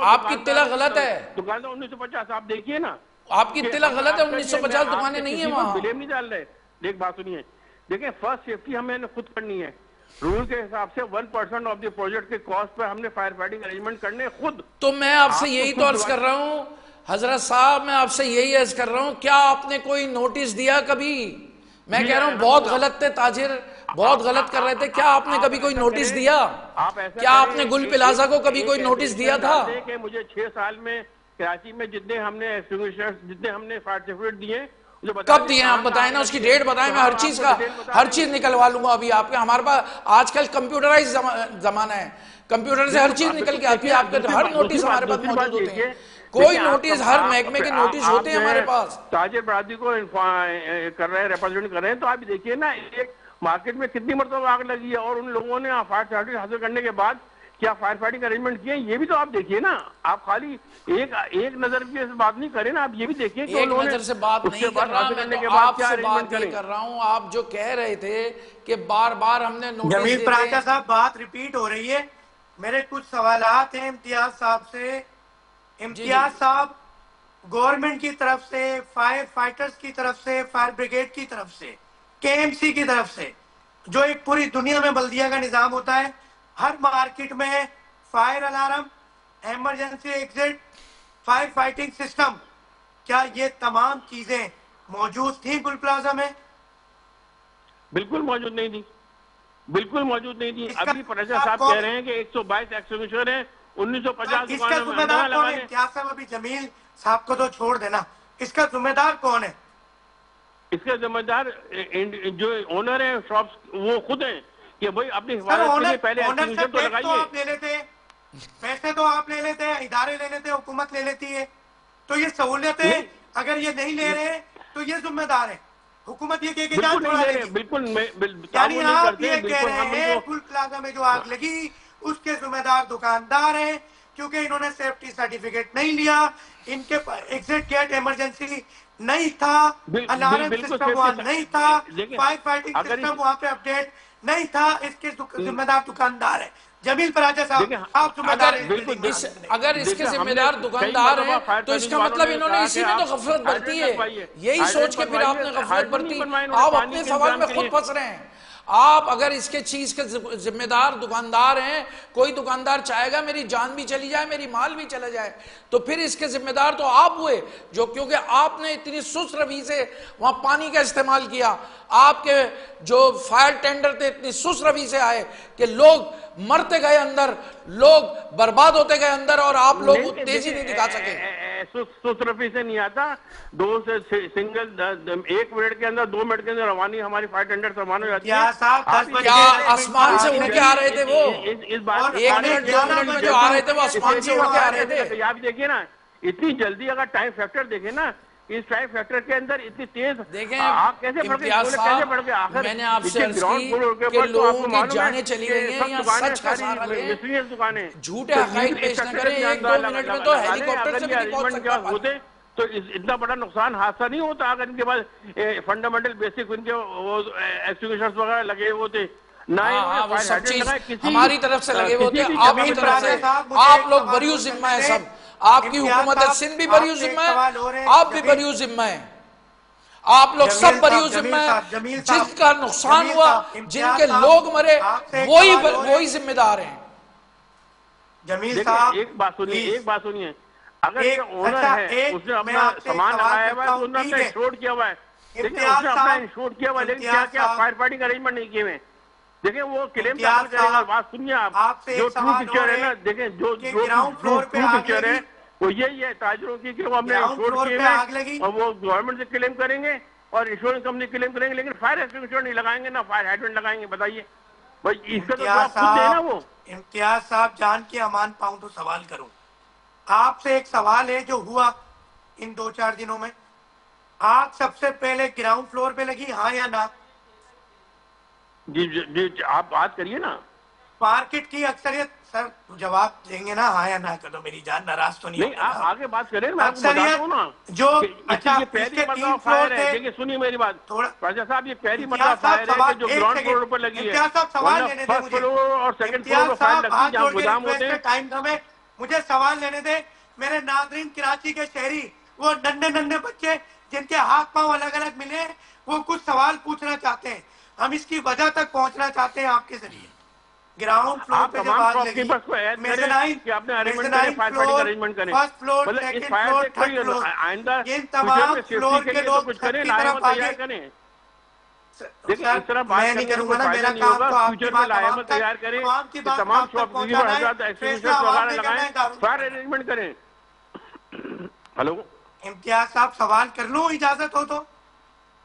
[SPEAKER 3] आपकी इत्तिला गलत है।
[SPEAKER 5] दुकान तो 1950 आप देखिए ना।
[SPEAKER 3] आपकी इत्तिला गलत है, 1950 दुकानें नहीं है वहां।
[SPEAKER 5] ब्लेम नहीं डाल रहे। एक बात सुनिए, देखिए फर्स्ट सेफ्टी हमें खुद करनी है। रूल के हिसाब से 1% ऑफ द प्रोजेक्ट के कॉस्ट पर हमने फायर फाइटिंग अरेंजमेंट करने खुद।
[SPEAKER 3] तो मैं आपसे यही तो अर्ज कर रहा हूं हजरत साहब, मैं आपसे यही अर्ज कर रहा हूं, क्या आपने कोई नोटिस दिया कभी? मैं कह रहा हूं बहुत गलत थे ताजिर, बहुत गलत कर रहे थे। क्या आपने कभी कोई नोटिस दिया? क्या आपने गुल प्लाजा को कभी कोई नोटिस दिया था?
[SPEAKER 5] मुझे 6 साल में कराची में जितने हमने एक्सटिंग्विशर्स, जितने हमने फायर सर्टिफिकेट दिए,
[SPEAKER 3] कब दिए आप बताएं ना, उसकी डेट बताएं। मैं हर चीज का हर चीज निकलवा लूंगा अभी आपके। हमारे पास आजकल कंप्यूटराइज जमाना है, कंप्यूटर से हर चीज निकल के आती है। आपके हर नोटिस हमारे पास मौजूद होते हैं। कोई नोटिस, हर महकमे के नोटिस होते हैं हमारे पास।
[SPEAKER 5] ताजिर बरादरी को कर रहे हैं, रिप्रेजेंट कर रहे हैं, तो आप देखिए ना एक मार्केट में कितनी मरतबा आग लगी है और उन लोगों ने फायर सर्टिफिकेट हासिल करने के बाद क्या फायर फाइटिंग अरेंजमेंट किए, ये भी तो आप देखिए ना। आप खाली एक नजर की बात नहीं करें ना, आप ये भी देखिए कि
[SPEAKER 3] एक नजर से बात नहीं कर रहा, मैं तो आपसे बात नहीं कर रहा हूं। आप जो कह रहे थे कि बार बार हमने नोटिस
[SPEAKER 1] जमील परांठा साहब, बात रिपीट हो रही है। मेरे कुछ सवालात हैं इम्तियाज साहब से। इम्तियाज साहब, गवर्नमेंट की तरफ से, फायर फाइटर्स की तरफ से, फायर ब्रिगेड की तरफ से, केएमसी की तरफ से, जो एक पूरी दुनिया में बल्दिया का निजाम होता है, हर मार्केट में fire alarm, emergency exit, fire fighting system, क्या ये तमाम चीजें मौजूद थी गुल प्लाजा में?
[SPEAKER 5] बिल्कुल मौजूद नहीं थी, बिल्कुल मौजूद नहीं थी। अभी प्रेसिडेंट साहब कह रहे हैं कि 122 एक्सटिंग्विशर हैं, 1950
[SPEAKER 1] इसका जिम्मेदार कौन है? क्या साहब, अभी जमील साहब को तो छोड़ देना, इसका जिम्मेदार कौन है?
[SPEAKER 5] इसका जिम्मेदार जो ओनर है शॉप्स, वो खुद हैं कि भाई अपनी हिफाजत के लिए पहले एक्सटिंग्विशर तो लगाइए।
[SPEAKER 1] आप ले लेते, पैसे तो आप ले लेते हैं, इदारे ले लेते हैं, हुकूमत ले लेती है। तो ये सहूलियतें अगर ये नहीं ले रहे तो ये जिम्मेदार है हुकूमत, ये कह के जान छोड़ा देगी।
[SPEAKER 5] बिल्कुल
[SPEAKER 1] यानी आप ये कह रहे हैं गुल प्लाजा में जो आग लगी उसके जिम्मेदार दुकानदार हैं, क्योंकि इन्होंने सेफ्टी सर्टिफिकेट नहीं लिया, इनके एग्जिट गेट इमरजेंसी नहीं था, अलार्म सिस्टम वहां नहीं था, फायर फाइटिंग सिस्टम वहां पे अपडेट नहीं था, इसके जिम्मेदार दुकानदार है। जमील परांठा साहब, आप जिम्मेदार हैं।
[SPEAKER 3] अगर इसके जिम्मेदार दुकानदार हैं तो इसका मतलब इन्होंने इसी में तो गफलत बरती है। यही सोच के फिर आपने गफलत बरती। आप अपने सवाल में खुद फंस रहे हैं। आप अगर इसके चीज के जिम्मेदार दुकानदार हैं, कोई दुकानदार चाहेगा मेरी जान भी चली जाए, मेरी माल भी चला जाए, तो फिर इसके जिम्मेदार तो आप हुए, जो क्योंकि आपने इतनी सुस्त रवि से वहां पानी का इस्तेमाल किया। आपके जो फायर टेंडर थे इतनी सुस्त रवि से आए कि लोग मरते गए अंदर, लोग बर्बाद होते गए अंदर, और आप लोग तेजी नहीं दिखा सके।
[SPEAKER 5] सुस्त रवि से नहीं आता, सिंगल 1 मिनट के अंदर, 2 मिनट के अंदर रवानी हमारी फायर टेंडर रवाना हो जाती है।
[SPEAKER 3] क्या आसमान से उड़ के आ रहे थे वो?
[SPEAKER 5] इस बार
[SPEAKER 3] 1 मिनट 2 मिनट में जो आ रहे थे वो आसमान से उड़ के आ रहे थे।
[SPEAKER 5] आप देखिए ना, इतनी जल्दी अगर टाइम फैक्टर देखे ना, इस टाइम फैक्टर के अंदर इतनी तेज
[SPEAKER 3] देखें
[SPEAKER 5] आग कैसे बढ़ गई, कैसे बढ़ गई? आखिर
[SPEAKER 3] मैंने आपसे अर्ज की कि लोगों की जानें चली गई हैं, यहाँ सच का सहारा लें,
[SPEAKER 5] दुकानें
[SPEAKER 3] झूठे हक़ाइक़ पेश न करें। 1-2 मिनट में तो हेलीकॉप्टर से भी नहीं पहुंच सकता
[SPEAKER 5] होते तो इतना बड़ा नुकसान हादसा नहीं होता अगर इनके पास फंडामेंटल बेसिक उनके वो एक्सटिंग्विशर्स वगैरह लगे हुए थे ना।
[SPEAKER 3] वो सब चीज हमारी तरफ से लगे हुए थे, आपकी तरफ से। आप लोग बरियो जिम्मा है सब, आपकी हुकूमत सिंध भी बरियो जिम्मा है, आप भी बरियो जिम्मा है, आप लोग सब बरियो जिम्मा है। जिनका नुकसान हुआ, जिनके लोग मरे, वही जिम्मेदार हैं।
[SPEAKER 1] जमील साहब,
[SPEAKER 5] एक बात सुनिए, अगर ये ओनर है, उसने अपना सामान लगाया हुआ है, तो उसने अपना इंश्योर किया हुआ है, देखिए उसने अपना इंश्योर किया हुआ है, लेकिन क्या फायर फाइटिंग अरेंजमेंट नहीं किए हुए। देखिए वो क्लेम दाखिल करेगा। बात सुनिए आप, जो ट्रू पिक्चर है ना, देखें जो ट्रू पिक्चर है वो यही है ताजरों की कि वो हमने इंश्योर किए हुए और वो गवर्नमेंट से क्लेम करेंगे और इंश्योरेंस कंपनी क्लेम करेंगे, लेकिन फायर एक्सटिंग्विशर नहीं लगाएंगे, ना फायर हाइड्रेंट लगाएंगे। बताइए भाई, इसका तो जवाब खुद देना वो।
[SPEAKER 1] इम्तियाज साहब, जान के अमान पाऊं तो सवाल करूं आपसे। एक सवाल है जो हुआ, इन 2-4 दिनों में? आग सबसे पहले ग्राउंड फ्लोर पे लगी, हाँ या ना?
[SPEAKER 5] जी जी जी, आप बात करिए ना।
[SPEAKER 1] मार्केट की अक्सरियत, सर जवाब देंगे ना, हाँ या ना करो, मेरी जान नाराज तो नहीं
[SPEAKER 5] नहीं,
[SPEAKER 1] होंगे
[SPEAKER 5] आप
[SPEAKER 1] ना?
[SPEAKER 5] आगे बात करें, मैं आपको बताता हूँ ना
[SPEAKER 1] जो
[SPEAKER 5] अच्छा, ये पहली
[SPEAKER 1] इसके
[SPEAKER 5] मरतबा
[SPEAKER 1] 3 फ्लोर
[SPEAKER 5] फायर है।
[SPEAKER 1] थे।
[SPEAKER 5] देखिए सुनिए मेरी बात,
[SPEAKER 1] थोड़ा
[SPEAKER 5] राजा साहब, ये पहली मरतबा
[SPEAKER 1] इम्तियाज साहब
[SPEAKER 5] फायर है
[SPEAKER 1] सवाल,
[SPEAKER 5] कि जो
[SPEAKER 1] एक
[SPEAKER 5] ग्राउंड
[SPEAKER 1] सेकंड,
[SPEAKER 5] फ्लोर पर लगी है।
[SPEAKER 1] इम्तियाज साहब सवाल
[SPEAKER 5] वरना
[SPEAKER 1] लेने दे
[SPEAKER 5] फर्स्ट
[SPEAKER 1] मुझे।
[SPEAKER 5] फ्लोर और सेकंड फ्लोर
[SPEAKER 1] इम्तियाज
[SPEAKER 5] पर फायर
[SPEAKER 1] साहब
[SPEAKER 5] लगती
[SPEAKER 1] हाथ
[SPEAKER 5] है, जहाँ
[SPEAKER 1] जोड़ के
[SPEAKER 5] गोदाम
[SPEAKER 1] रिक्वेस्ट
[SPEAKER 5] होते
[SPEAKER 1] है,
[SPEAKER 5] हैं।
[SPEAKER 1] टाइम कम है, मुझे सवाल लेने दे। मेरे नाजरीन कराची के शहरी, वो नन्हे नन्हे बच्चे जिनके हाथ पांव अलग अलग मिले, वो कुछ सवाल पूछना चाहते हैं, हम इसकी वजह तक पहुंचना चाहते हैं आपके जरिए। ग्राउंड फ्लोर
[SPEAKER 5] आप
[SPEAKER 1] पे जब
[SPEAKER 5] तमाम
[SPEAKER 1] आग लगी,
[SPEAKER 5] शॉपकीपर्स को ऐड करें
[SPEAKER 1] मेजनाइन
[SPEAKER 5] कि आपने अरेंजमेंट करें, फायर फाइटिंग
[SPEAKER 1] फ्लोर,
[SPEAKER 5] अरेंजमेंट करें।
[SPEAKER 1] फर्स्ट फ्लोर,
[SPEAKER 5] मतलब इस
[SPEAKER 1] सेकंड
[SPEAKER 5] फायर
[SPEAKER 1] फ्लोर,
[SPEAKER 5] से
[SPEAKER 1] थर्ड
[SPEAKER 5] कोई
[SPEAKER 1] फ्लोर,
[SPEAKER 5] आइंदा
[SPEAKER 1] इन
[SPEAKER 5] फ्यूचर
[SPEAKER 1] तमाम
[SPEAKER 5] में सेफ्टी
[SPEAKER 1] फ्लोर
[SPEAKER 5] के
[SPEAKER 1] के
[SPEAKER 5] लिए तो
[SPEAKER 1] लोग
[SPEAKER 5] कुछ
[SPEAKER 1] छत
[SPEAKER 5] करें,
[SPEAKER 1] की
[SPEAKER 5] लाएं
[SPEAKER 1] तरफ
[SPEAKER 5] और
[SPEAKER 1] आगे।
[SPEAKER 5] तैयार करें। देखिए
[SPEAKER 1] सर
[SPEAKER 5] इस तरह बात
[SPEAKER 1] मैं नहीं
[SPEAKER 5] करने से
[SPEAKER 1] करूंगा
[SPEAKER 5] कोई
[SPEAKER 1] ना,
[SPEAKER 5] फायदा
[SPEAKER 1] मेरा
[SPEAKER 5] नहीं
[SPEAKER 1] काम
[SPEAKER 5] होगा।
[SPEAKER 1] तो आपकी
[SPEAKER 5] फ्यूचर में
[SPEAKER 1] बात
[SPEAKER 5] लाएं
[SPEAKER 1] आवाम
[SPEAKER 5] और
[SPEAKER 1] तक,
[SPEAKER 5] तैयार करें
[SPEAKER 1] आवाम की
[SPEAKER 5] कि
[SPEAKER 1] बात
[SPEAKER 5] तमाम
[SPEAKER 1] आप तक
[SPEAKER 5] शॉपकीपर
[SPEAKER 1] पहुंचाना है,
[SPEAKER 5] हजरात
[SPEAKER 1] फैसला
[SPEAKER 5] एक्सटिंग्विशर्स
[SPEAKER 1] आवाम
[SPEAKER 5] वगैरह
[SPEAKER 1] ने करना
[SPEAKER 5] लगाएं,
[SPEAKER 1] है, दारुल
[SPEAKER 5] फायर
[SPEAKER 1] करना है।
[SPEAKER 5] अरेंजमेंट करें। हेलो,
[SPEAKER 1] इम्तियाज साहब सवाल कर लूं, इजाजत हो तो?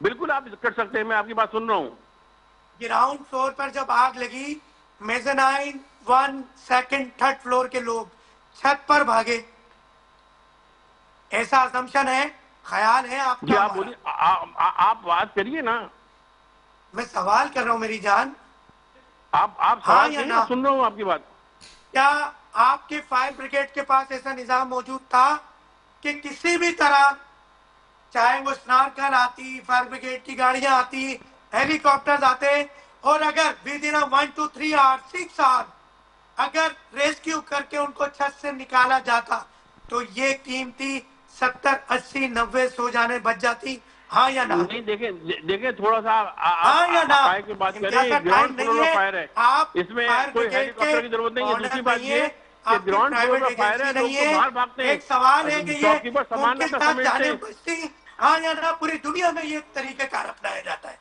[SPEAKER 5] बिल्कुल आप कर सकते हैं, मैं आपकी बात सुन रहा हूँ।
[SPEAKER 1] ग्राउंड फ्लोर पर जब आग लगी, मेजनाइन 1, सेकंड, थर्ड फ्लोर के लोग छत पर भागे, ऐसा असम्पशन है, ख्याल है आपका?
[SPEAKER 5] जी आप
[SPEAKER 1] हमारा
[SPEAKER 5] बोलिए, आप बात करिए ना।
[SPEAKER 1] मैं सवाल कर रहा हूं मेरी जान,
[SPEAKER 5] आप
[SPEAKER 1] हाँ
[SPEAKER 5] सवाल
[SPEAKER 1] या
[SPEAKER 5] करिए,
[SPEAKER 1] ना?
[SPEAKER 5] मैं सुन रहा हूँ आपकी बात।
[SPEAKER 1] क्या आपके फायर ब्रिगेड के पास ऐसा निजाम मौजूद था कि किसी भी तरह, चाहे वो स्नारकर आती, फायर ब्रिगेड की गाड़ियां आती, हेलीकॉप्टर्स आते, और अगर with in 1 to 3 hours 6 hours अगर रेस्क्यू करके उनको छत से निकाला जाता, तो ये कीमती 70, 80, 90, 100 जाने बच जाती, हाँ या ना?
[SPEAKER 5] नहीं, देखें थोड़ा सा
[SPEAKER 1] हाँ या
[SPEAKER 5] आप
[SPEAKER 1] ना?
[SPEAKER 5] हकायक की बात
[SPEAKER 1] इम्तियाज
[SPEAKER 5] करें।
[SPEAKER 1] साहब, टाइम
[SPEAKER 5] ग्राउंड
[SPEAKER 1] नहीं
[SPEAKER 5] फ्लोर पर
[SPEAKER 1] है,
[SPEAKER 5] फायर है,
[SPEAKER 1] आप
[SPEAKER 5] इसमें
[SPEAKER 1] फायर
[SPEAKER 5] कोई
[SPEAKER 1] ब्रिगेड
[SPEAKER 5] हेलीकॉप्टर की जरूरत नहीं है।
[SPEAKER 1] ऑनर
[SPEAKER 5] दूसरी बात
[SPEAKER 1] नहीं
[SPEAKER 5] ये
[SPEAKER 1] है,
[SPEAKER 5] कि
[SPEAKER 1] आपकी
[SPEAKER 5] ग्राउंड फ्लोर
[SPEAKER 1] प्राइवेट
[SPEAKER 5] पर फायर है,
[SPEAKER 1] एजेंसी
[SPEAKER 5] लोग
[SPEAKER 1] नहीं
[SPEAKER 5] तो
[SPEAKER 1] है।
[SPEAKER 5] बाहर भागते हैं,
[SPEAKER 1] एक सवाल है कि ये
[SPEAKER 5] शॉपकीपर सामान
[SPEAKER 1] मुमकिन
[SPEAKER 5] रखकर
[SPEAKER 1] था
[SPEAKER 5] समेटते
[SPEAKER 1] जाने
[SPEAKER 5] हैं।
[SPEAKER 1] बचती, हाँ या ना? पूरी दुनिया में ये तरीकेकार अपनाया जाता है,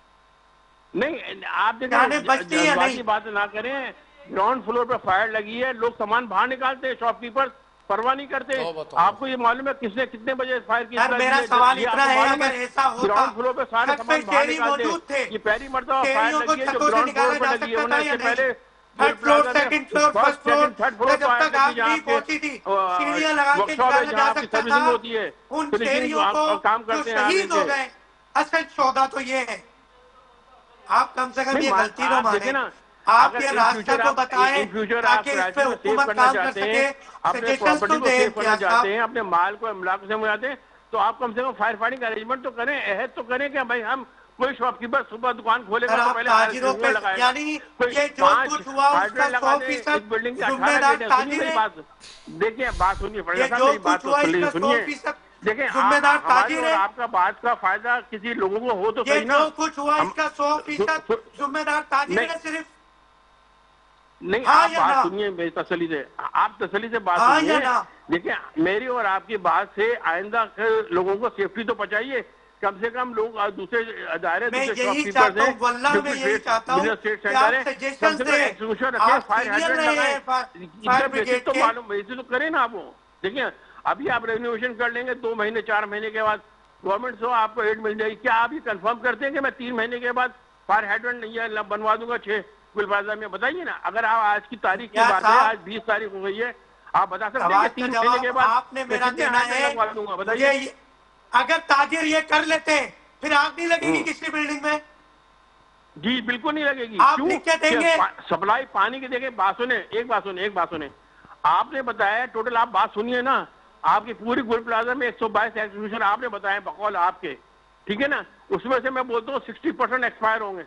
[SPEAKER 5] नहीं, आप
[SPEAKER 1] जाने
[SPEAKER 5] देखें,
[SPEAKER 1] बचती या
[SPEAKER 5] जज्बाती
[SPEAKER 1] नहीं?
[SPEAKER 5] बात ना करें। ग्राउंड फ्लोर पर फायर लगी है, लोग सामान बाहर निकालते हैं, शॉपकीपर परवाह नहीं करते।
[SPEAKER 3] तो बताओ।
[SPEAKER 5] आपको ये मालूम है किसने कितने बजे फायर की
[SPEAKER 1] सर
[SPEAKER 5] इत्तला
[SPEAKER 1] मेरा
[SPEAKER 5] दी है?
[SPEAKER 1] सवाल
[SPEAKER 5] ये
[SPEAKER 1] इतना
[SPEAKER 5] आपको
[SPEAKER 1] है,
[SPEAKER 5] मालूम
[SPEAKER 1] अगर ऐसा होता,
[SPEAKER 5] ग्राउंड फ्लोर पे सारे
[SPEAKER 1] छत पे
[SPEAKER 5] सामान बाहर
[SPEAKER 1] शहरी
[SPEAKER 5] निकालते हैं।
[SPEAKER 1] मौजूद थे,
[SPEAKER 5] ये पहली मरतबा फायर
[SPEAKER 1] शहरियों को
[SPEAKER 5] लगी है जो
[SPEAKER 1] छतों से
[SPEAKER 5] ग्राउंड फ्लोर
[SPEAKER 1] निकाला
[SPEAKER 5] पर
[SPEAKER 1] जा
[SPEAKER 5] लगी है,
[SPEAKER 1] सकता
[SPEAKER 5] वरना
[SPEAKER 1] था
[SPEAKER 5] इससे
[SPEAKER 1] या नहीं?
[SPEAKER 5] पहले गुल
[SPEAKER 1] थर्ड फ्लोर,
[SPEAKER 5] प्लाजा में
[SPEAKER 1] second floor,
[SPEAKER 5] first
[SPEAKER 1] first floor
[SPEAKER 5] second third
[SPEAKER 1] पे
[SPEAKER 5] फ्लोर
[SPEAKER 1] जब
[SPEAKER 5] पर
[SPEAKER 1] तक
[SPEAKER 5] आग
[SPEAKER 1] आग
[SPEAKER 5] लगी, जहाँ
[SPEAKER 1] नहीं
[SPEAKER 5] आपके
[SPEAKER 1] पहुंची थी, सीढ़ियां लगा के
[SPEAKER 5] वर्कशॉप है,
[SPEAKER 1] निकाला
[SPEAKER 5] जहाँ
[SPEAKER 1] जा
[SPEAKER 5] आपकी
[SPEAKER 1] सकता
[SPEAKER 5] सर्विसिंग
[SPEAKER 1] था।
[SPEAKER 5] होती है,
[SPEAKER 1] उन
[SPEAKER 5] फिनिशिंग
[SPEAKER 1] शहरियों को
[SPEAKER 5] काम
[SPEAKER 1] जो
[SPEAKER 5] करते हैं आगे
[SPEAKER 1] शहीद हो
[SPEAKER 5] से।
[SPEAKER 1] गए, असल सौदा तो ये है, आप कम से कम
[SPEAKER 5] नहीं,
[SPEAKER 1] ये गलती तो
[SPEAKER 5] आप
[SPEAKER 1] माने,
[SPEAKER 5] देखें ना,
[SPEAKER 1] आप
[SPEAKER 5] अगर
[SPEAKER 1] ये
[SPEAKER 5] इन
[SPEAKER 1] रास्ता तो बताएं
[SPEAKER 5] इन फ्यूचर आप
[SPEAKER 1] ताकि इस पे
[SPEAKER 5] कराची में सेव
[SPEAKER 1] हुकूमत
[SPEAKER 5] करना
[SPEAKER 1] काम कर
[SPEAKER 5] चाहते
[SPEAKER 1] सके,
[SPEAKER 5] हैं, अपने
[SPEAKER 1] सजेशंस
[SPEAKER 5] प्रॉपर्टी
[SPEAKER 1] तो
[SPEAKER 5] को
[SPEAKER 1] दें
[SPEAKER 5] सेव करना
[SPEAKER 1] इम्तियाज
[SPEAKER 5] चाहते
[SPEAKER 1] साहब।
[SPEAKER 5] हैं, अपने माल को इमलाक से मुझाते हैं, तो आप कम से कम फायर फाइटिंग का अरेंजमेंट तो करें, अहद तो करें कि भाई हम कोई शॉपकीपर सुबह दुकान खोलेगा
[SPEAKER 1] सर
[SPEAKER 5] तो
[SPEAKER 1] आप
[SPEAKER 5] पहले
[SPEAKER 1] ताजिरों पे,
[SPEAKER 5] लगाएगा।
[SPEAKER 1] यानी
[SPEAKER 5] कोई
[SPEAKER 1] ये जो
[SPEAKER 5] 5
[SPEAKER 1] कुछ हुआ उसका
[SPEAKER 5] हाइड्रेंट लगा दे,
[SPEAKER 1] 100%
[SPEAKER 5] इस बिल्डिंग के 18
[SPEAKER 1] जिम्मेदार
[SPEAKER 5] गेट है। सुनिए
[SPEAKER 1] ताजिर
[SPEAKER 5] मेरी
[SPEAKER 1] है,
[SPEAKER 5] बात, देखिए बात सुनिए फरजा
[SPEAKER 1] ये
[SPEAKER 5] साहब,
[SPEAKER 1] जो
[SPEAKER 5] मेरी बात
[SPEAKER 1] कुछ
[SPEAKER 5] तो
[SPEAKER 1] हुआ इसका
[SPEAKER 5] सुनिए।
[SPEAKER 1] 100%
[SPEAKER 5] देखें,
[SPEAKER 1] जिम्मेदार
[SPEAKER 5] हमारी
[SPEAKER 1] ताजिर
[SPEAKER 5] और
[SPEAKER 1] है,
[SPEAKER 5] आपका बात का फायदा किसी लोगों को हो तो
[SPEAKER 1] ये
[SPEAKER 5] सही ना।
[SPEAKER 1] जो कुछ हुआ इसका 100% जिम्मेदार ताजिर
[SPEAKER 5] नहीं,
[SPEAKER 1] है सिर्फ,
[SPEAKER 5] नहीं,
[SPEAKER 1] हाँ
[SPEAKER 5] आप
[SPEAKER 1] या
[SPEAKER 5] बात
[SPEAKER 1] ना?
[SPEAKER 5] सुनिए मेरी तसल्ली से, आप तसल्ली से बात
[SPEAKER 1] हाँ
[SPEAKER 5] सुनिए।
[SPEAKER 1] या ना?
[SPEAKER 5] देखिए मेरी और आपकी बात से आइंदा के लोगों को सेफ्टी तो पहुंचाइए, कम से कम लोग दूसरे दायरे,
[SPEAKER 1] मैं
[SPEAKER 5] दूसरे
[SPEAKER 1] यही
[SPEAKER 5] शॉपकीपर्स
[SPEAKER 1] चाहता
[SPEAKER 5] हैं,
[SPEAKER 1] हूँ, वल्लाह मैं यही चाहता हूँ
[SPEAKER 5] बिजनेस ट्रेड
[SPEAKER 1] कि
[SPEAKER 5] सेंटर
[SPEAKER 1] आप
[SPEAKER 5] है, कम
[SPEAKER 1] सजेशंस
[SPEAKER 5] से कम
[SPEAKER 1] दें,
[SPEAKER 5] एक्सटिंग्विशर रखें,
[SPEAKER 1] आप
[SPEAKER 5] फायर
[SPEAKER 1] सीनियर
[SPEAKER 5] हाइड्रेंट
[SPEAKER 1] रहे
[SPEAKER 5] लगाएं,
[SPEAKER 1] हैं फायर
[SPEAKER 5] इनका बेसिक
[SPEAKER 1] ब्रिगेड
[SPEAKER 5] तो
[SPEAKER 1] के।
[SPEAKER 5] मालूम, बेसिक तो करें ना आप वो। देखिए अभी आप रेनोवेशन कर लेंगे 2 महीने 4 महीने के बाद गवर्नमेंट से आपको एड मिल जाएगी, क्या आप ये कंफर्म करते हैं कि मैं 3 महीने के बाद फायर हाइड्रेंट नहीं है बनवा दूंगा 6 गुल प्लाजा में? बताइए ना, अगर आप आज की तारीख की बात है, आज 20 तारीख हो गई है, आप बता सकते हैं कि 3 महीने के बाद
[SPEAKER 1] आपने मेरा देना है,
[SPEAKER 5] लगवा दूंगा? बताइए।
[SPEAKER 1] अगर ताजिर ये कर लेते हैं फिर आग नहीं लगेगी किसी बिल्डिंग में?
[SPEAKER 5] जी बिल्कुल नहीं लगेगी।
[SPEAKER 1] आप
[SPEAKER 5] क्यों?
[SPEAKER 1] लिख के देंगे?
[SPEAKER 5] सप्लाई पानी की, देखिए बात सुने, एक बात सुने, आपने बताया टोटल, आप बात सुनिए ना, आपकी पूरी गुल प्लाजा में 122 एक्सक्यूशन आपने बताया बकौल आपके, ठीक है ना, उसमें से मैं बोलता हूँ 60% एक्सपायर होंगे।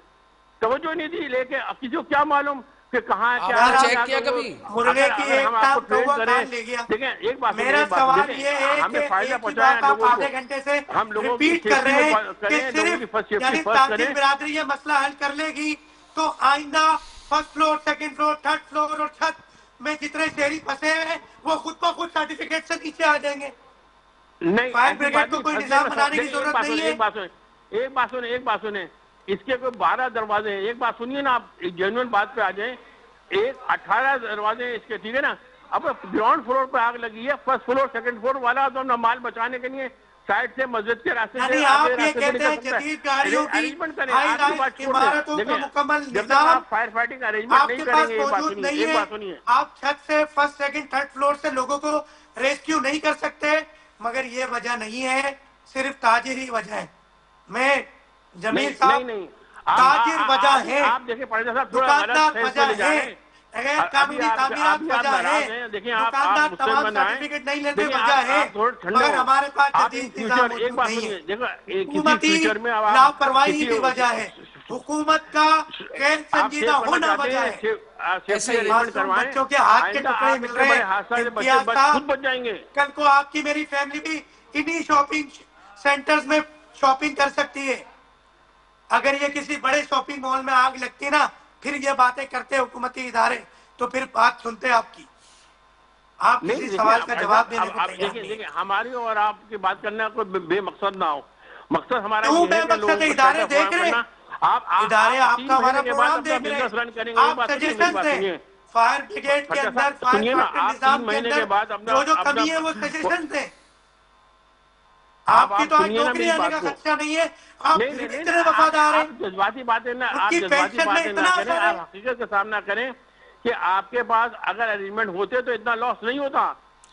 [SPEAKER 5] तवज्जो नहीं दी, लेके किसी को क्या मालूम कि कहाँ है, क्या
[SPEAKER 3] आपने
[SPEAKER 5] है,
[SPEAKER 3] चेक किया कभी?
[SPEAKER 1] मुर्गे की एक
[SPEAKER 5] हम आपको
[SPEAKER 1] टांग
[SPEAKER 5] ट्रेन
[SPEAKER 1] कौवा
[SPEAKER 5] करें,
[SPEAKER 1] कान ले गया।
[SPEAKER 5] देखें एक बात सुनिए,
[SPEAKER 1] मेरा
[SPEAKER 5] एक बात
[SPEAKER 1] सवाल
[SPEAKER 5] सुनिए,
[SPEAKER 1] ये है कि
[SPEAKER 5] हमें फायदा
[SPEAKER 1] एक ही
[SPEAKER 5] पहुंचाया
[SPEAKER 1] बात
[SPEAKER 5] है
[SPEAKER 1] आप
[SPEAKER 5] लोगों
[SPEAKER 1] आधे
[SPEAKER 5] को,
[SPEAKER 1] घंटे से
[SPEAKER 5] हम लोगों की
[SPEAKER 1] रिपीट कर
[SPEAKER 5] सेफ्टी
[SPEAKER 1] रहे हैं
[SPEAKER 5] में
[SPEAKER 1] कि
[SPEAKER 5] करें, लोगों की
[SPEAKER 1] सिर्फ
[SPEAKER 5] फर्स्ट
[SPEAKER 1] यानी
[SPEAKER 5] सेफ्टी फर्स्ट
[SPEAKER 1] ताजिर
[SPEAKER 5] करें।
[SPEAKER 1] बिरादरी ये मसला हल कर लेगी तो आइंदा first floor, second floor, third floor और छत में जितने शहरी फंसे हैं वो खुद को खुद सर्टिफिकेट से नीचे आ जाएंगे।
[SPEAKER 5] नहीं,
[SPEAKER 1] फायर
[SPEAKER 5] ऐसी
[SPEAKER 1] ब्रिगेड
[SPEAKER 5] बात
[SPEAKER 1] को
[SPEAKER 5] नहीं,
[SPEAKER 1] कोई
[SPEAKER 5] फंसने
[SPEAKER 1] निजाम
[SPEAKER 5] में
[SPEAKER 1] बनाने की
[SPEAKER 5] देखिए,
[SPEAKER 1] जरूरत नहीं है।
[SPEAKER 5] एक बात सुने, इसके कोई 12 दरवाजे हैं। एक बात सुनिए ना, आप एक जेन्युइन बात पे आ जाएं, 18 दरवाजे हैं इसके, ठीक है ना। अब ग्राउंड फ्लोर पे आग लगी है, फर्स्ट फ्लोर सेकंड फ्लोर वाला तो ना माल बचाने के लिए साइड से मस्जिद के रास्ते
[SPEAKER 1] यानी
[SPEAKER 5] से
[SPEAKER 1] आप
[SPEAKER 5] आगे
[SPEAKER 1] ये
[SPEAKER 5] रास्ते से
[SPEAKER 1] कहते
[SPEAKER 5] निकल
[SPEAKER 1] हैं
[SPEAKER 5] सकता है।
[SPEAKER 1] जदीद गाड़ियों की
[SPEAKER 5] अरेंजमेंट करें,
[SPEAKER 1] हाई
[SPEAKER 5] आपकी
[SPEAKER 1] राइज
[SPEAKER 5] बात छोड़
[SPEAKER 1] इमारतों
[SPEAKER 5] दें।
[SPEAKER 1] का
[SPEAKER 5] देखिए,
[SPEAKER 1] मुकम्मल
[SPEAKER 5] जब तक
[SPEAKER 1] निजाम
[SPEAKER 5] आप फायर फाइटिंग अरेंजमेंट
[SPEAKER 1] आपके
[SPEAKER 5] नहीं
[SPEAKER 1] पास
[SPEAKER 5] करेंगे, एक बात
[SPEAKER 1] मौजूद
[SPEAKER 5] सुनिए,
[SPEAKER 1] नहीं
[SPEAKER 5] एक
[SPEAKER 1] है,
[SPEAKER 5] बात सुनिए,
[SPEAKER 1] आप छत से फर्स्ट सेकंड थर्ड फ्लोर से लोगों को रेस्क्यू नहीं कर सकते। मगर ये वजह नहीं है, सिर्फ ताजिर ही वजह है। मैं जमील
[SPEAKER 5] नहीं
[SPEAKER 1] साहब
[SPEAKER 5] नहीं
[SPEAKER 1] ताजिर वजह है,
[SPEAKER 5] आप देखिए पारिजा साहब थोड़ा गलत
[SPEAKER 1] दुकानदार
[SPEAKER 5] सेंस में
[SPEAKER 1] वजह
[SPEAKER 5] ले जा रहे
[SPEAKER 1] है,
[SPEAKER 5] हैं।
[SPEAKER 1] गैर कानूनी तामीरात वजह है,
[SPEAKER 5] देखिए आप
[SPEAKER 1] दुकानदार
[SPEAKER 5] मुझसे
[SPEAKER 1] तमाम
[SPEAKER 5] बनाए,
[SPEAKER 1] सर्टिफिकेट नहीं लेते
[SPEAKER 5] देखिए
[SPEAKER 1] वजह है,
[SPEAKER 5] आप थोड़े ठंडे
[SPEAKER 1] मगर
[SPEAKER 5] हो।
[SPEAKER 1] हमारे पास
[SPEAKER 5] आप
[SPEAKER 1] जदीद
[SPEAKER 5] इन
[SPEAKER 1] निज़ाम
[SPEAKER 5] फ्यूचर एक
[SPEAKER 1] मौजूद
[SPEAKER 5] बात
[SPEAKER 1] नहीं
[SPEAKER 5] सुनिए,
[SPEAKER 1] है।
[SPEAKER 5] देखो किसी
[SPEAKER 1] हुकूमती
[SPEAKER 5] फ्यूचर में अब आप
[SPEAKER 1] लापरवाही
[SPEAKER 5] किसी
[SPEAKER 1] भी वजह है, हुकूमत का गैर संजीदा होना वजह है।
[SPEAKER 5] सेफ्टी अरेंजमेंट करवाएं,
[SPEAKER 1] बच्चों के हाथ के
[SPEAKER 5] आइंदा
[SPEAKER 1] टुकड़े
[SPEAKER 5] आप
[SPEAKER 1] मिल
[SPEAKER 5] इतने
[SPEAKER 1] रहे
[SPEAKER 5] बड़े
[SPEAKER 1] हैं,
[SPEAKER 5] हादसा से
[SPEAKER 1] इम्तियाज
[SPEAKER 5] बच्चे
[SPEAKER 1] साहब,
[SPEAKER 5] खुद बच जाएंगे।
[SPEAKER 1] कल को आपकी मेरी फैमिली भी इन्हीं शॉपिंग सेंटर्स में शॉपिंग कर सकती है। अगर ये किसी बड़े शॉपिंग मॉल में आग लगती ना, फिर ये बातें करते हुकूमती इदारे, तो फिर बात सुनते आपकी। आप
[SPEAKER 5] नहीं
[SPEAKER 1] किसी
[SPEAKER 5] देखिए,
[SPEAKER 1] सवाल का जवाब देने
[SPEAKER 5] अब
[SPEAKER 1] को
[SPEAKER 5] आप
[SPEAKER 1] तैयार
[SPEAKER 5] देखिए
[SPEAKER 1] नहीं।
[SPEAKER 5] देखिए हमारी और आपकी बात करना कोई बेमकसद ना हो। मकसद हमारा
[SPEAKER 1] क्यों
[SPEAKER 5] ये है कि
[SPEAKER 1] बेमकसद
[SPEAKER 5] लोगों
[SPEAKER 1] है?
[SPEAKER 5] को
[SPEAKER 1] इदारे
[SPEAKER 5] सेटअप
[SPEAKER 1] देख रहे हैं,
[SPEAKER 5] आप
[SPEAKER 1] इदारे
[SPEAKER 5] आप 3
[SPEAKER 1] आपका हमारा
[SPEAKER 5] महीने के बाद
[SPEAKER 1] प्रोग्राम
[SPEAKER 5] अपना
[SPEAKER 1] देख रहे
[SPEAKER 5] बिजनेस
[SPEAKER 1] हैं,
[SPEAKER 5] रन करेंगे। एक
[SPEAKER 1] आप
[SPEAKER 5] बात सुनिए, मेरी
[SPEAKER 1] सजेशन
[SPEAKER 5] बात
[SPEAKER 1] दें।
[SPEAKER 5] सुनिए,
[SPEAKER 1] फायर ब्रिगेड के अंदर, फायर
[SPEAKER 5] सुनिए ना,
[SPEAKER 1] फाइटर
[SPEAKER 5] आप
[SPEAKER 1] निजाम
[SPEAKER 5] 3
[SPEAKER 1] के
[SPEAKER 5] महीने
[SPEAKER 1] अंदर
[SPEAKER 5] के बाद अपना
[SPEAKER 1] जो कमी है वो सजेशन दें।
[SPEAKER 5] आप
[SPEAKER 1] आपकी तो आज
[SPEAKER 5] सुनिए ना
[SPEAKER 1] नौकरी
[SPEAKER 5] मेरी
[SPEAKER 1] आने
[SPEAKER 5] बात
[SPEAKER 1] का
[SPEAKER 5] को।
[SPEAKER 1] खर्चा नहीं है, आप
[SPEAKER 5] नहीं
[SPEAKER 1] फिर
[SPEAKER 5] नहीं
[SPEAKER 1] भी
[SPEAKER 5] नहीं
[SPEAKER 1] इतने वफादार हैं।
[SPEAKER 5] आप जज्बाती बातें ना, आप
[SPEAKER 1] उनकी
[SPEAKER 5] जज्बाती
[SPEAKER 1] पेंशन में
[SPEAKER 5] बातें ना
[SPEAKER 1] इतना
[SPEAKER 5] करें,
[SPEAKER 1] असर है।
[SPEAKER 5] आप हकीकत के सामना करें कि आपके पास अगर अरेंजमेंट होते तो इतना लॉस नहीं होता।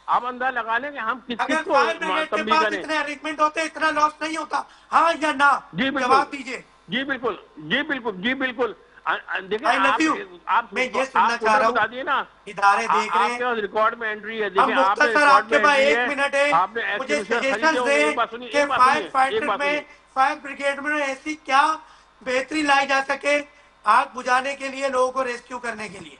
[SPEAKER 5] आप अंदाजा लगा लें कि हम किस
[SPEAKER 1] अगर
[SPEAKER 5] को
[SPEAKER 1] फायर ब्रिगेड के
[SPEAKER 5] तंबी
[SPEAKER 1] पास
[SPEAKER 5] करें।
[SPEAKER 1] इतने अरेंजमेंट होते, इतना लॉस नहीं होता। हाँ या ना
[SPEAKER 5] जी बिल्कुल,
[SPEAKER 1] जवाब दीजिए।
[SPEAKER 5] जी बिल्कुल, जी बिल्कुल, जी बिल्कुल। देखिए
[SPEAKER 1] I love you।
[SPEAKER 5] आप
[SPEAKER 1] मैं ये सुनना
[SPEAKER 5] आप
[SPEAKER 1] चाह रहा
[SPEAKER 5] बता
[SPEAKER 1] हूँ,
[SPEAKER 5] दिए ना,
[SPEAKER 1] इदारे देख रहे
[SPEAKER 5] आपके
[SPEAKER 1] हैं।
[SPEAKER 5] पास रिकॉर्ड में एंट्री है।
[SPEAKER 1] अब
[SPEAKER 5] देखिए आपने
[SPEAKER 1] मुख्तसर
[SPEAKER 5] रिकॉर्ड
[SPEAKER 1] आपके
[SPEAKER 5] में
[SPEAKER 1] पास
[SPEAKER 5] एंट्री
[SPEAKER 1] 1
[SPEAKER 5] है,
[SPEAKER 1] मिनट है,
[SPEAKER 5] आपने
[SPEAKER 1] मुझे
[SPEAKER 5] एक्सक्यूशन खरीदे
[SPEAKER 1] सजेशन
[SPEAKER 5] होंगे।
[SPEAKER 1] दे
[SPEAKER 5] एक बात सुनिए,
[SPEAKER 1] कि
[SPEAKER 5] एक बात
[SPEAKER 1] फायर
[SPEAKER 5] सुनिए, एक
[SPEAKER 1] फाइटर
[SPEAKER 5] बात
[SPEAKER 1] में,
[SPEAKER 5] सुनिए।
[SPEAKER 1] फायर ब्रिगेड में ऐसी क्या बेहतरी लाई जा सके आग बुझाने के लिए, लोगों को रेस्क्यू करने के लिए।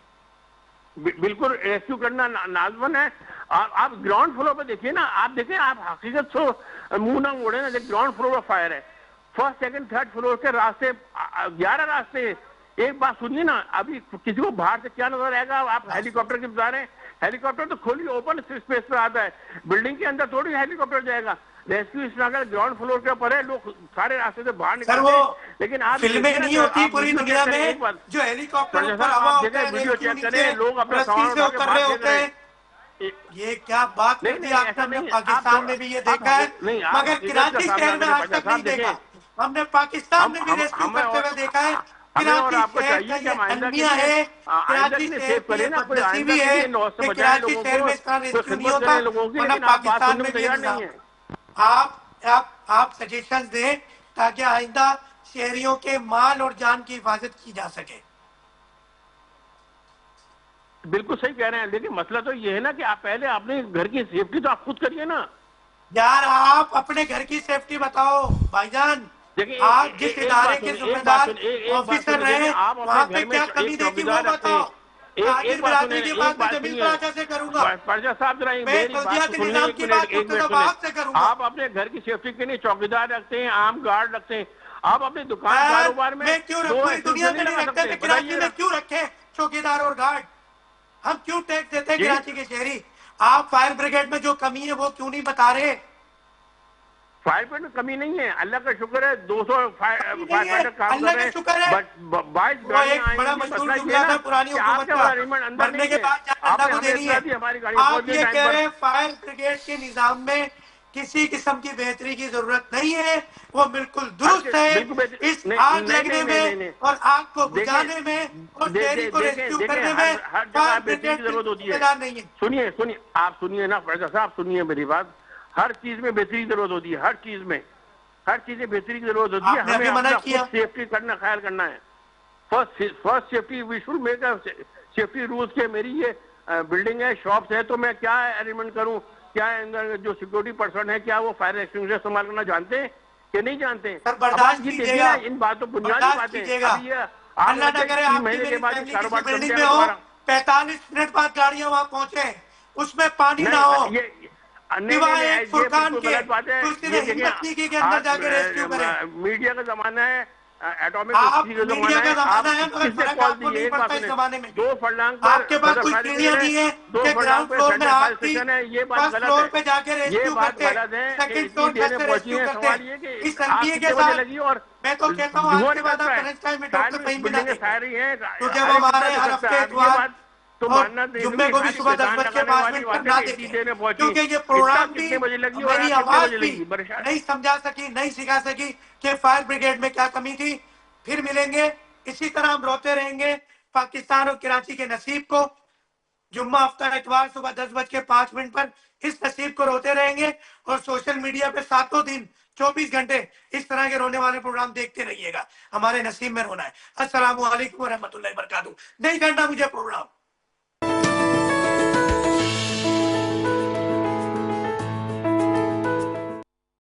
[SPEAKER 5] बिल्कुल रेस्क्यू करना नाजमन है। आप ग्राउंड फ्लोर पे देखिए ना, आप देखिए, आप हकीकत से मुंह ना मोड़े ना। ग्राउंड फ्लोर पर फायर है, फर्स्ट सेकंड थर्ड फ्लोर के रास्ते 11 रास्ते हैं। एक बात सुनिए ना, अभी किसी को बाहर से क्या नजर आएगा? आप हेलीकॉप्टर की बता रहे हैं, हेलीकॉप्टर तो खुली ओपन स्पेस पे आता है, बिल्डिंग के अंदर थोड़ी हेलीकॉप्टर जाएगा। रेस्क्यू स्ट्रगल ग्राउंड फ्लोर के ऊपर है, लोग सारे रास्ते से बाहर
[SPEAKER 1] सर
[SPEAKER 5] निकलते
[SPEAKER 1] वो
[SPEAKER 5] हैं। लेकिन आप
[SPEAKER 1] फिल्में नहीं होती पूरी दुनिया में
[SPEAKER 5] एक बार
[SPEAKER 1] जो हेलीकॉप्टर
[SPEAKER 5] प्रजा
[SPEAKER 1] ऊपर
[SPEAKER 5] साहब,
[SPEAKER 1] हवा
[SPEAKER 5] आप
[SPEAKER 1] होता है,
[SPEAKER 5] देखें, वीडियो
[SPEAKER 1] रेस्क्यू
[SPEAKER 5] चेक करें, लोग अपना
[SPEAKER 1] रस्सी
[SPEAKER 5] सामान
[SPEAKER 1] से
[SPEAKER 5] उठा के
[SPEAKER 1] उतर
[SPEAKER 5] बाहर
[SPEAKER 1] रहे
[SPEAKER 5] फेंक
[SPEAKER 1] होते
[SPEAKER 5] रहे
[SPEAKER 1] हैं।
[SPEAKER 5] हैं।
[SPEAKER 1] ये क्या बात कर
[SPEAKER 5] नहीं
[SPEAKER 1] दी
[SPEAKER 5] नहीं
[SPEAKER 1] आपने?
[SPEAKER 5] ऐसा
[SPEAKER 1] हमने
[SPEAKER 5] नहीं है।
[SPEAKER 1] पाकिस्तान में भी ये देखा है,
[SPEAKER 5] नहीं, आप
[SPEAKER 1] मगर
[SPEAKER 5] हकीकत
[SPEAKER 1] कराची
[SPEAKER 5] का
[SPEAKER 1] शहर में
[SPEAKER 5] सामना
[SPEAKER 1] आज
[SPEAKER 5] करें,
[SPEAKER 1] तक नहीं
[SPEAKER 5] प्रजा साहब
[SPEAKER 1] देखा। हमने पाकिस्तान में भी रेस्क्यू
[SPEAKER 5] हमें
[SPEAKER 1] करते हुए देखा है।
[SPEAKER 5] हमें और
[SPEAKER 1] कराची
[SPEAKER 5] आपको
[SPEAKER 1] शहर
[SPEAKER 5] चाहिए
[SPEAKER 1] का
[SPEAKER 5] कि
[SPEAKER 1] ये
[SPEAKER 5] हम आइंदा के
[SPEAKER 1] अलमिया
[SPEAKER 5] लिए
[SPEAKER 1] है,
[SPEAKER 5] आइंदा
[SPEAKER 1] कराची
[SPEAKER 5] के लिए
[SPEAKER 1] शहर
[SPEAKER 5] सेव
[SPEAKER 1] की
[SPEAKER 5] करें
[SPEAKER 1] ये
[SPEAKER 5] ना, कोई
[SPEAKER 1] बदनसीबी
[SPEAKER 5] आइंदा के
[SPEAKER 1] है
[SPEAKER 5] लिए लॉस से
[SPEAKER 1] कि
[SPEAKER 5] बचाएं
[SPEAKER 1] कराची
[SPEAKER 5] लोगों
[SPEAKER 1] शहर
[SPEAKER 5] को,
[SPEAKER 1] में इसका
[SPEAKER 5] कोई
[SPEAKER 1] रेस्क्यू नहीं
[SPEAKER 5] खिदमत
[SPEAKER 1] होता,
[SPEAKER 5] करें लोगों की,
[SPEAKER 1] वरना
[SPEAKER 5] लेकिन आप बात
[SPEAKER 1] पाकिस्तान
[SPEAKER 5] सुनने
[SPEAKER 1] में
[SPEAKER 5] को
[SPEAKER 1] भी ये
[SPEAKER 5] तैयार
[SPEAKER 1] निजाम।
[SPEAKER 5] नहीं है।
[SPEAKER 1] आप सजेशन दें ताकि आइंदा शहरियों के माल और जान की हिफाजत की जा सके।
[SPEAKER 5] बिल्कुल सही कह रहे हैं, लेकिन मसला तो ये है ना कि आप पहले अपने घर की सेफ्टी तो आप खुद करिए ना।
[SPEAKER 1] यार आप अपने घर की सेफ्टी बताओ भाईजान।
[SPEAKER 5] देखिए
[SPEAKER 1] आप जिस इदारे के जिम्मेदार ऑफिसर रहे,
[SPEAKER 5] आप अपने
[SPEAKER 1] वहाँ पे
[SPEAKER 5] घर में
[SPEAKER 1] क्या कमी
[SPEAKER 5] एक
[SPEAKER 1] देखी वो
[SPEAKER 5] चौकीदार रखते
[SPEAKER 1] बताओ।
[SPEAKER 5] हैं।
[SPEAKER 1] ताजिर बिरादरी की बात मैं जमील पराचा से करूंगा।
[SPEAKER 5] प्रजा साहब जरा
[SPEAKER 1] मैं
[SPEAKER 5] मेरी बात
[SPEAKER 1] बल्दियाती
[SPEAKER 5] सुनिए,
[SPEAKER 1] निजाम
[SPEAKER 5] एक
[SPEAKER 1] की
[SPEAKER 5] मिनट,
[SPEAKER 1] बात
[SPEAKER 5] एक मिनट
[SPEAKER 1] मुख्तसर से
[SPEAKER 5] सुनिए।
[SPEAKER 1] करूंगा।
[SPEAKER 5] आप अपने घर की सेफ्टी के लिए चौकीदार रखते हैं, आर्म गार्ड रखते हैं। आप अपनी दुकान कारोबार में
[SPEAKER 1] मैं क्यों
[SPEAKER 5] दो
[SPEAKER 1] पूरी दुनिया
[SPEAKER 5] नहीं
[SPEAKER 1] में नहीं
[SPEAKER 5] लगा
[SPEAKER 1] रखते थे,
[SPEAKER 5] सकते?
[SPEAKER 1] कराची
[SPEAKER 5] बताइए
[SPEAKER 1] में
[SPEAKER 5] ना।
[SPEAKER 1] क्यों रखे चौकीदार और गार्ड? हम क्यों टैक्स देते हैं
[SPEAKER 5] जी?
[SPEAKER 1] कराची के शहरी? आप फायर ब्रिगेड में जो कमी है वो क्यों नहीं बता रहे?
[SPEAKER 5] फायर फाइटर कमी नहीं है, अल्लाह का शुक्र है, 200 फायर फाइटर काम
[SPEAKER 1] अल्लाह
[SPEAKER 5] कर
[SPEAKER 1] का
[SPEAKER 5] रहे
[SPEAKER 1] शुक्र है।
[SPEAKER 5] हैं। 22
[SPEAKER 1] वो
[SPEAKER 5] गाड़ियां
[SPEAKER 1] एक बड़ा
[SPEAKER 5] आएंगी।
[SPEAKER 1] मशहूर
[SPEAKER 5] मसला ये
[SPEAKER 1] जुमला
[SPEAKER 5] है
[SPEAKER 1] था
[SPEAKER 5] ना
[SPEAKER 1] पुरानी
[SPEAKER 5] कि
[SPEAKER 1] हुकूमत
[SPEAKER 5] आपके
[SPEAKER 1] का,
[SPEAKER 5] पास अरेंजमेंट अंदर
[SPEAKER 1] मरने
[SPEAKER 5] नहीं
[SPEAKER 1] के
[SPEAKER 5] है।
[SPEAKER 1] बाद जान अल्लाह
[SPEAKER 5] आपने
[SPEAKER 1] को
[SPEAKER 5] हमें
[SPEAKER 1] देनी
[SPEAKER 5] इतना
[SPEAKER 1] है।
[SPEAKER 5] दी, हमारी गाड़ी
[SPEAKER 1] आप
[SPEAKER 5] पहुंच गई
[SPEAKER 1] ये
[SPEAKER 5] टाइम
[SPEAKER 1] कह
[SPEAKER 5] पर।
[SPEAKER 1] रहे हैं फायर ब्रिगेड के निजाम में किसी किस्म की बेहतरी की जरूरत नहीं है, वो बिल्कुल दुरुस्त है।
[SPEAKER 5] बिल्कुल
[SPEAKER 1] इस
[SPEAKER 5] नहीं,
[SPEAKER 1] आग
[SPEAKER 5] नहीं,
[SPEAKER 1] लगने
[SPEAKER 5] नहीं, नहीं,
[SPEAKER 1] में
[SPEAKER 5] नहीं।
[SPEAKER 1] और आग को
[SPEAKER 5] देखें,
[SPEAKER 1] बुझाने में और शहरी को रेस्क्यू
[SPEAKER 5] देखें,
[SPEAKER 1] करने में
[SPEAKER 5] हर
[SPEAKER 1] फायर
[SPEAKER 5] जगह बेहतरी
[SPEAKER 1] ब्रिगेड
[SPEAKER 5] की जरूरत होती है।
[SPEAKER 1] जिम्मेदार नहीं है।
[SPEAKER 5] सुनिए सुनिए, आप सुनिए ना प्रजा साहब, सुनिए मेरी बात। हर चीज में बेहतरी की जरूरत होती है, हर चीज में, हर चीज में बेहतरी की जरूरत होती है।
[SPEAKER 1] आपने
[SPEAKER 5] हमें
[SPEAKER 1] अभी मना
[SPEAKER 5] अपना
[SPEAKER 1] किया।
[SPEAKER 5] खुद सेफ्टी करना, ख्याल करना है। First safety we should make safety rules के। मेरी ये बिल्डिंग है, शॉप्स है, तो मैं क्या अरेंजमेंट करूं? क्या अंदर जो सिक्योरिटी पर्सन है, क्या वो फायर एक्सटिंग्विशर इस्तेमाल करना जानते हैं कि नहीं जानते हैं?
[SPEAKER 1] सर बर्दाश्त
[SPEAKER 5] अब ये देखिए
[SPEAKER 1] कीजिएगा,
[SPEAKER 5] ना, इन बातों बुनियादी
[SPEAKER 1] बर्दाश्त
[SPEAKER 5] बातें।
[SPEAKER 1] कीजिएगा।
[SPEAKER 5] अभी ये
[SPEAKER 1] अल्लाह ना करे आपकी
[SPEAKER 5] महीने के
[SPEAKER 1] मेरी
[SPEAKER 5] बाद
[SPEAKER 1] फैमिली किसी
[SPEAKER 5] कारोबार
[SPEAKER 1] बिल्डिंग
[SPEAKER 5] चल
[SPEAKER 1] में
[SPEAKER 5] जाएगा
[SPEAKER 1] हो,
[SPEAKER 5] दोबारा।
[SPEAKER 1] 45 मिनट बाद गाड़ियां वहां पहुंचे, उसमें पानी ना हो, सिवाय एक फुरकान के, तो उसने हिम्मत नहीं की कि अंदर जाके रेस्क्यू करें।
[SPEAKER 5] मीडिया का जमाना है, एटॉमिक
[SPEAKER 1] आप
[SPEAKER 5] एनर्जी का
[SPEAKER 1] मीडिया का
[SPEAKER 5] आप
[SPEAKER 1] जमाना है, मगर
[SPEAKER 5] किससे
[SPEAKER 1] फर्क
[SPEAKER 5] कॉल
[SPEAKER 1] आपको
[SPEAKER 5] दिए?
[SPEAKER 1] नहीं
[SPEAKER 5] एक बात
[SPEAKER 1] पड़ता इस
[SPEAKER 5] सुनिए,
[SPEAKER 1] जमाने में।
[SPEAKER 5] 2 फर्लांग पर
[SPEAKER 1] आपके पास
[SPEAKER 5] सदर
[SPEAKER 1] कुछ
[SPEAKER 5] फायर
[SPEAKER 1] सीढ़ियां
[SPEAKER 5] ब्रिगेड
[SPEAKER 1] नहीं है
[SPEAKER 5] 2
[SPEAKER 1] कि
[SPEAKER 5] फर्लांग
[SPEAKER 1] ग्राउंड
[SPEAKER 5] पे
[SPEAKER 1] फ्लोर में
[SPEAKER 5] सेंट्रल फायर
[SPEAKER 1] आग थी,
[SPEAKER 5] स्टेशन है। ये बात
[SPEAKER 1] फर्स्ट
[SPEAKER 5] गलत
[SPEAKER 1] फ्लोर
[SPEAKER 5] है,
[SPEAKER 1] पे जाके
[SPEAKER 5] ये
[SPEAKER 1] रेस्क्यू
[SPEAKER 5] बात
[SPEAKER 1] करते,
[SPEAKER 5] गलत है।
[SPEAKER 1] सेकंड फ्लोर
[SPEAKER 5] इतनी देर
[SPEAKER 1] कैसे
[SPEAKER 5] में पहुंची
[SPEAKER 1] रेस्क्यू
[SPEAKER 5] है।
[SPEAKER 1] करते।
[SPEAKER 5] सवाल ये कि
[SPEAKER 1] इस
[SPEAKER 5] आग
[SPEAKER 1] तनबीह के
[SPEAKER 5] कितने बजे
[SPEAKER 1] साथ
[SPEAKER 5] लगी और
[SPEAKER 1] मैं तो कहता हूँ आज के बाद आप लंच टाइम में डॉक्टर कहीं भी ना देखें,
[SPEAKER 5] सारी है
[SPEAKER 1] क्योंकि वो हमारे हर हफ्ते इतवार
[SPEAKER 5] तो
[SPEAKER 1] और
[SPEAKER 5] मानना
[SPEAKER 1] जुम्मे को भी सुबह 10:05 पर ना देखें, क्योंकि ये प्रोग्राम भी
[SPEAKER 5] कितने बजे लगी और
[SPEAKER 1] मेरी
[SPEAKER 5] रात कितने
[SPEAKER 1] आवाज
[SPEAKER 5] बजे
[SPEAKER 1] भी
[SPEAKER 5] लगी? परेशान
[SPEAKER 1] नहीं समझा सकी, नहीं सिखा सकी कि फायर ब्रिगेड में क्या कमी थी। फिर मिलेंगे, इसी तरह हम रोते रहेंगे पाकिस्तान और कराची के नसीब को। जुम्मा, हफ्ता, इतवार सुबह 10:05 पर इस नसीब को रोते रहेंगे और सोशल मीडिया पे सातों दिन 24 घंटे इस तरह के रोने वाले प्रोग्राम देखते रहिएगा। हमारे नसीब में रोना है। अस्सलाम वालेकुम व रहमतुल्लाहि व बरकातहू। नहीं करना मुझे प्रोग्राम।